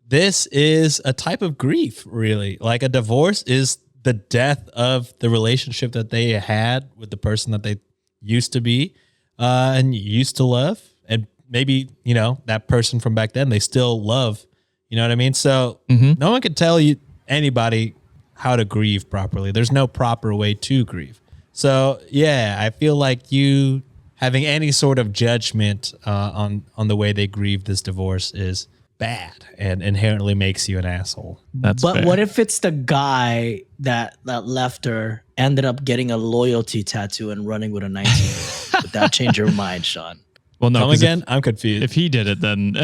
this is a type of grief, really. Like a divorce is the death of the relationship that they had with the person that they used to be and used to love. And maybe, you know, that person from back then, they still love, you know what I mean? So no one could tell you anybody how to grieve properly. There's no proper way to grieve. So yeah, I feel like you having any sort of judgment on the way they grieve this divorce is bad and inherently makes you an asshole. That's But fair. what if it's the guy that left her ended up getting a loyalty tattoo and running with a 19-year-old? Would that change your mind, Sean? Well, no, Come 'cause again? I'm confused. if he did it, then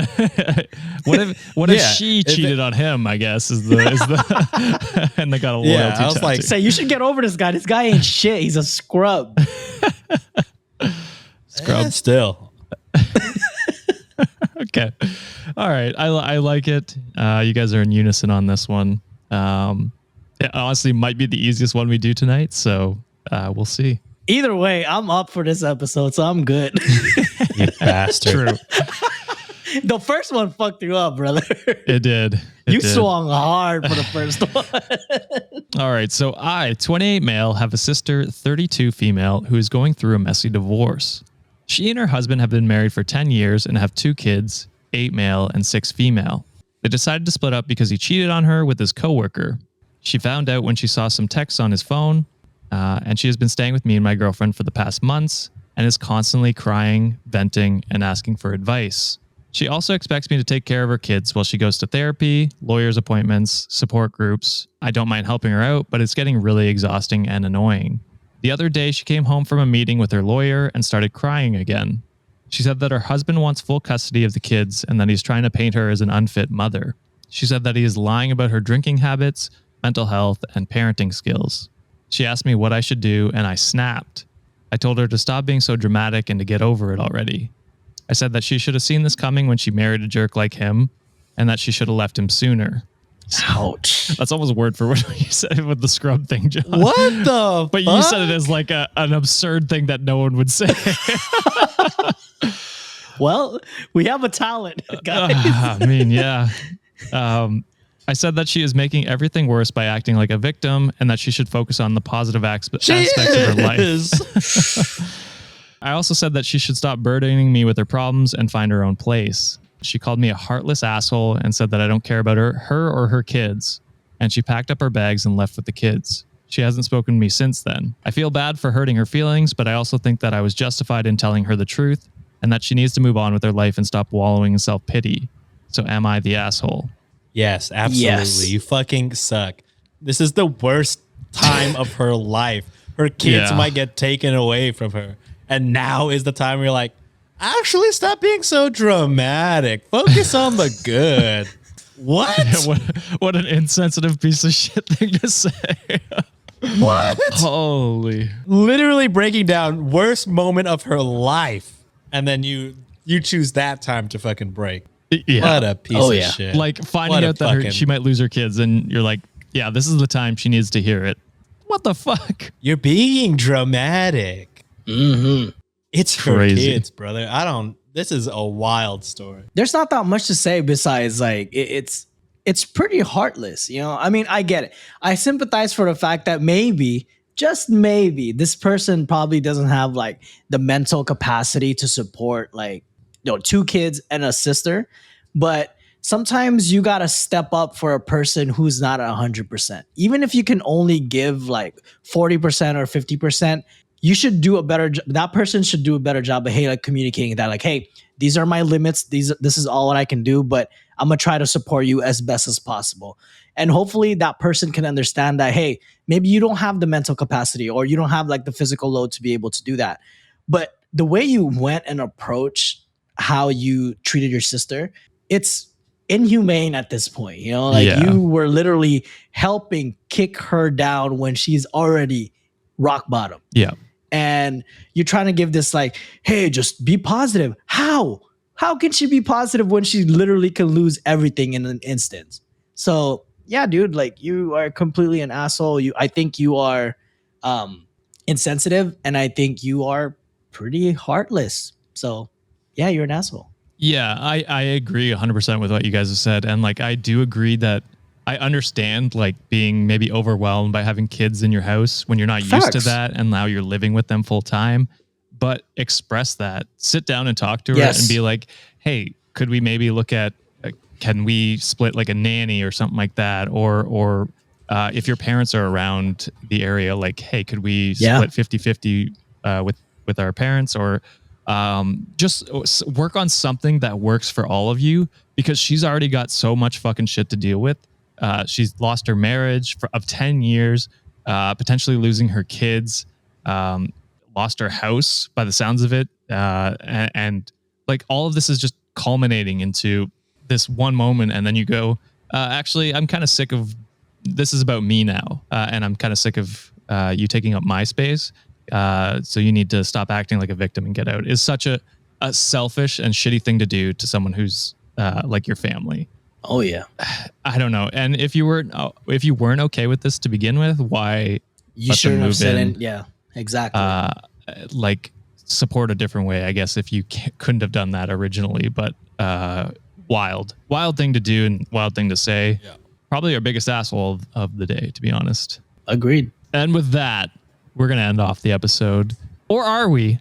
what if Yeah, she if cheated on him? I guess is the and they got a loyalty Yeah, I was tattoo. like, Say you should get over this guy. This guy ain't shit. He's a scrub. scrub. Still. Okay. All right. I like it. You guys are in unison on this one. It honestly might be the easiest one we do tonight. So we'll see. Either way, I'm up for this episode, so I'm good. You bastard. True. The first one fucked you up, brother. It did. You did. swung hard for the first one. All right. So I, 28 male, have a sister, 32 female, who is going through a messy divorce. She and her husband have been married for 10 years and have 2 kids, 8 male and 6 female. They decided to split up because he cheated on her with his coworker. She found out when she saw some texts on his phone. And she has been staying with me and my girlfriend for the past months and is constantly crying, venting, and asking for advice. She also expects me to take care of her kids while she goes to therapy, lawyers' appointments, support groups. I don't mind helping her out, but it's getting really exhausting and annoying. The other day, she came home from a meeting with her lawyer and started crying again. She said that her husband wants full custody of the kids and that he's trying to paint her as an unfit mother. She said that he is lying about her drinking habits, mental health, and parenting skills. She asked me what I should do, and I snapped. I told her to stop being so dramatic and to get over it already. I said that she should have seen this coming when she married a jerk like him, and that she should have left him sooner. Ouch. That's almost word for word what you said with the scrub thing, John. What the But fuck? you said it as like an absurd thing that no one would say. Well, we have a talent, guys. I mean, yeah. I said that she is making everything worse by acting like a victim and that she should focus on the positive aspects of her life. I also said that she should stop burdening me with her problems and find her own place. She called me a heartless asshole and said that I don't care about her or her kids. And she packed up her bags and left with the kids. She hasn't spoken to me since then. I feel bad for hurting her feelings, but I also think that I was justified in telling her the truth and that she needs to move on with her life and stop wallowing in self-pity. So am I the asshole? Yes, absolutely. Yes. You fucking suck. This is the worst time of her life. Her kids might get taken away from her. And now is the time where you're like, actually stop being so dramatic. Focus on the good. What? What an insensitive piece of shit thing to say. What? Holy. Literally breaking down worst moment of her life. And then you choose that time to fucking break. Yeah. What a piece of shit. Like finding out that she might lose her kids and you're like, yeah, this is the time she needs to hear it. What the fuck? You're being dramatic. Mm-hmm. It's her Crazy. kids, brother. This is a wild story. There's not that much to say besides like it's pretty heartless, you know. I mean, I get it. I sympathize for the fact that maybe, just maybe, this person probably doesn't have like the mental capacity to support like, you know, 2 kids and a sister. But sometimes you gotta step up for a person who's not 100%. Even if you can only give like 40% or 50%. You should do a better job. That person should do a better job of like communicating that, like, hey, these are my limits. This is all what I can do, but I'm gonna try to support you as best as possible. And hopefully that person can understand that, hey, maybe you don't have the mental capacity or you don't have like the physical load to be able to do that. But the way you went and approached how you treated your sister, it's inhumane at this point. You know, like you were literally helping kick her down when she's already rock bottom. Yeah. And you're trying to give this like, hey, just be positive. How can she be positive when she literally can lose everything in an instant? So yeah, dude, like you are completely an asshole. I think you are insensitive, and I think you are pretty heartless. So yeah, you're an asshole. Yeah, I agree 100% with what you guys have said. And like, I do agree that I understand like being maybe overwhelmed by having kids in your house when you're not used to that. And now you're living with them full time, but express that, sit down and talk to her and be like, hey, could we maybe look at, can we split like a nanny or something like that? Or if your parents are around the area, like, hey, could we split 50-50 with our parents, or just work on something that works for all of you, because she's already got so much fucking shit to deal with. She's lost her marriage of 10 years, potentially losing her kids, lost her house by the sounds of it. And like all of this is just culminating into this one moment. And then you go, actually, I'm kind of sick of, this is about me now. And I'm kind of sick of you taking up my space. So you need to stop acting like a victim and get out. Is such a selfish and shitty thing to do to someone who's like your family. Oh yeah. I don't know. And if you weren't okay with this to begin with, why you shouldn't have said it? Yeah, exactly. Like support a different way, I guess, if you couldn't have done that originally. But wild thing to do and wild thing to say. Yeah. Probably our biggest asshole of the day, to be honest. Agreed. And with that, we're gonna end off the episode, or are we?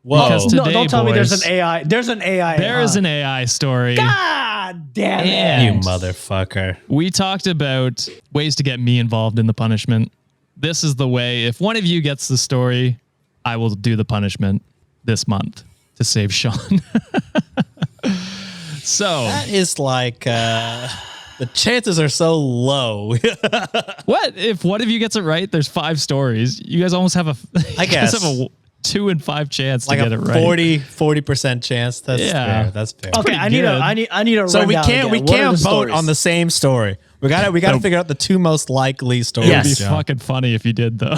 Whoa! No, don't tell me there's an AI. There's an AI. There is an AI story. God damn it! You motherfucker. We talked about ways to get me involved in the punishment. this is the way. If one of you gets the story, I will do the punishment this month to save Sean. So that is like the chances are so low. what if one of you gets it right? There's 5 stories. You guys almost have I guess have a 2 in 5 chance like to get a it right. 40% chance. That's fair. That's fair. Okay, I need a. So we rundown can't again. What are vote stories? on the same story. We got to figure out the 2 most likely stories. It'd be John. fucking funny if you did though.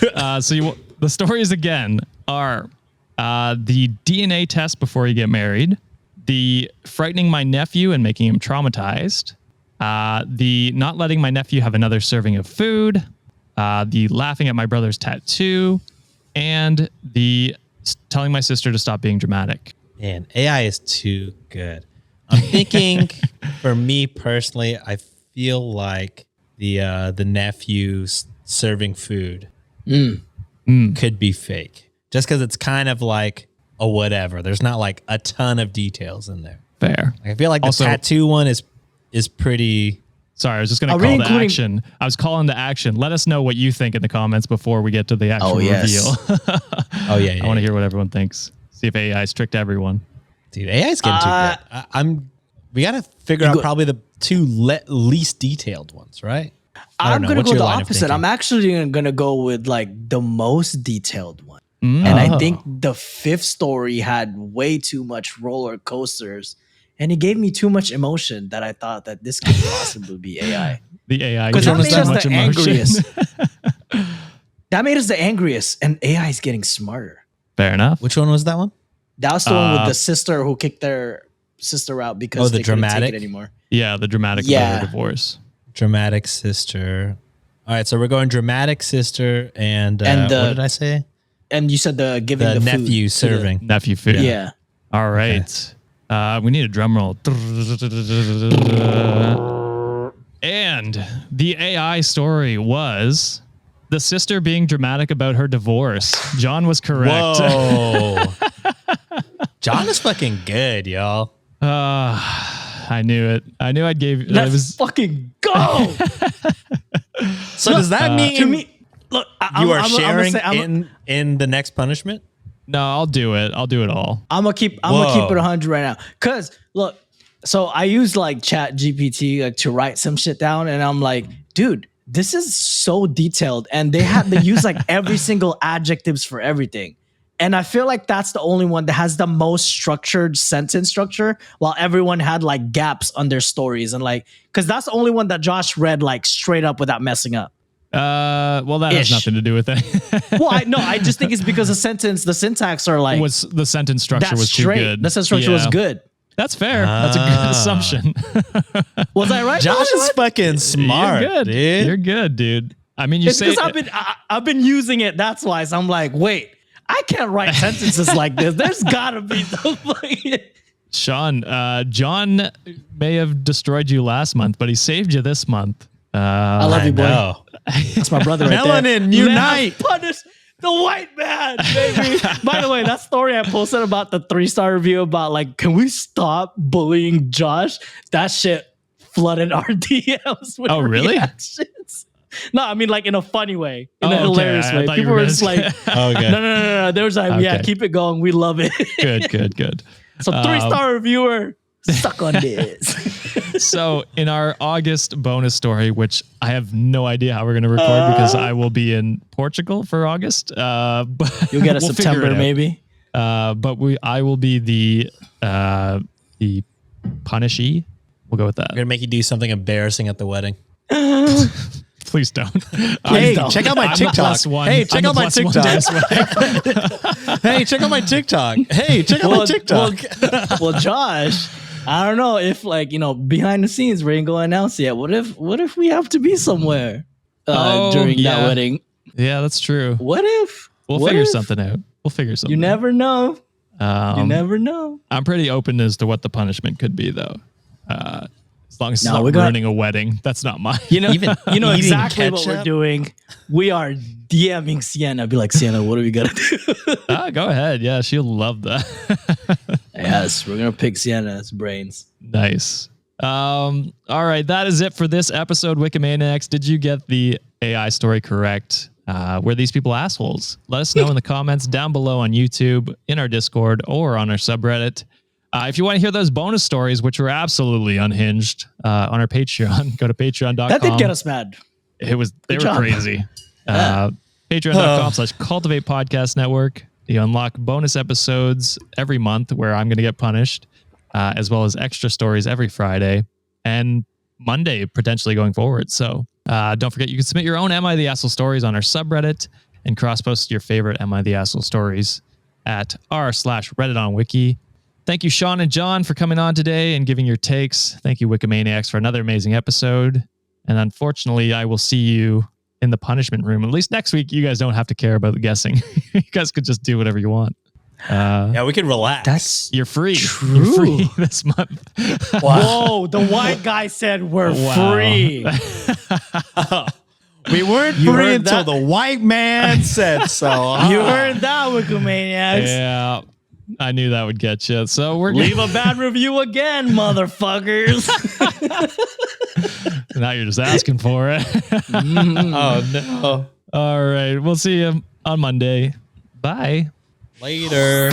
The stories again are the DNA test before you get married, the frightening my nephew and making him traumatized, the not letting my nephew have another serving of food, the laughing at my brother's tattoo, and the telling my sister to stop being dramatic. Man, AI is too good. I'm thinking, for me personally, I feel like the nephew serving food could be fake, just because it's kind of like a whatever. There's not like a ton of details in there. Fair. I feel like the tattoo one is pretty. Sorry, I was just going to call to action. I was calling to action. Let us know what you think in the comments before we get to the actual reveal. Oh yeah, I want to hear what everyone thinks. See if AI tricked everyone. Dude, AI's getting too good. We got to figure out probably the 2 least detailed ones, right? I'm going to go the opposite. I'm actually going to go with like the most detailed one. And I think the 5th story had way too much roller coasters, and it gave me too much emotion that I thought that this could possibly be AI. The AI because that made us much the emotion. angriest. That made us the angriest, and AI is getting smarter. Fair enough. Which one was that one? That was the one with the sister who kicked their sister out because they couldn't take it anymore. Yeah, the dramatic about her divorce. Dramatic sister. All right, so we're going dramatic sister and what did I say? And you said the giving the nephew food serving. Nephew food. Yeah. All right. We need a drum roll. And the AI story was the sister being dramatic about her divorce. John was correct. Whoa. John is fucking good, y'all. I knew it. I knew I'd give. Let's fucking go. So does that mean to me? Look, you are sharing in the next punishment? No, I'll do it. I'll do it all. I'm gonna keep it 100 right now. Cause look, so I use like Chat GPT like to write some shit down, and I'm like, dude, this is so detailed, and they use like every single adjectives for everything. And I feel like that's the only one that has the most structured sentence structure, while everyone had like gaps on their stories, and like, cause that's the only one that Josh read like straight up without messing up. Well, that has nothing to do with it. Well, I just think it's because the syntax are like the sentence structure was too good. The sentence structure was good. That's fair. That's a good assumption. Was I right? Josh is fucking smart. You're good, dude. You're good, dude. I mean, it's because I've been using it. That's why. So I'm like, wait, I can't write sentences like this. There's gotta be something. Sean, John may have destroyed you last month, but he saved you this month. I love you, boy. That's my brother right there. Melanin, unite. Punish the white man, baby. By the way, that story I posted about the 3-star review about like, can we stop bullying Josh? That shit flooded our DMs with reactions. No, I mean like in a funny way, in a hilarious way. People were just like, no. There was like, yeah, keep it going. We love it. Good. So 3-star reviewer, suck on this. So in our August bonus story, which I have no idea how we're going to record because I will be in Portugal for August. But you'll get a September maybe. But I will be the punishee. We'll go with that. I'm gonna make you do something embarrassing at the wedding. Please don't. Hey, check out my TikTok. Hey, check out my TikTok. Hey, check out my TikTok. Hey, check out my TikTok. Well, Josh, I don't know if like, behind the scenes we ain't gonna announce it yet. What if we have to be somewhere during that wedding? Yeah, that's true. What if? We'll figure something out. You never know. You never know. I'm pretty open as to what the punishment could be though. As long as it's not ruining a wedding, that's not mine. You know exactly what we're doing. We are DMing Sienna. Be like, Sienna, what are we gonna do? Go ahead. Yeah, she'll love that. Yes, we're gonna pick Sienna's brains. Nice. All right, that is it for this episode. Wikimaniacs, did you get the AI story correct? Were these people assholes? Let us know in the comments down below on YouTube, in our Discord, or on our subreddit. If you want to hear those bonus stories, which were absolutely unhinged, on our Patreon, go to patreon.com. That did get us mad. They were job. crazy. Patreon.com/Cultivate Podcast Network. You unlock bonus episodes every month where I'm going to get punished, as well as extra stories every Friday and Monday, potentially going forward. So don't forget, you can submit your own Am I the Asshole stories on our subreddit and cross-post your favorite Am I the Asshole stories at r/Reddit on Wiki. Thank you, Sean and John, for coming on today and giving your takes. Thank you, Wikimaniacs, for another amazing episode. And unfortunately, I will see you in the punishment room. At least next week, you guys don't have to care about the guessing. You guys could just do whatever you want. Yeah, we can relax. You're free. True. You're free this month. Whoa, the white guy said we're free. We weren't free until the white man said so. You heard that, Wikimaniacs. Yeah, I knew that would get you. So we're Leave a bad review again, motherfuckers. now you're just asking for it. Oh, no. All right, we'll see you on Monday. Bye. Later.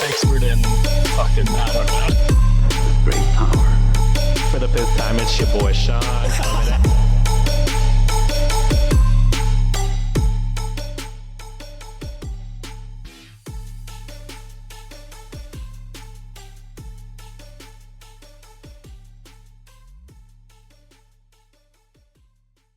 Expert in fucking, I don't know. Great power. For the fifth time, it's your boy Sean.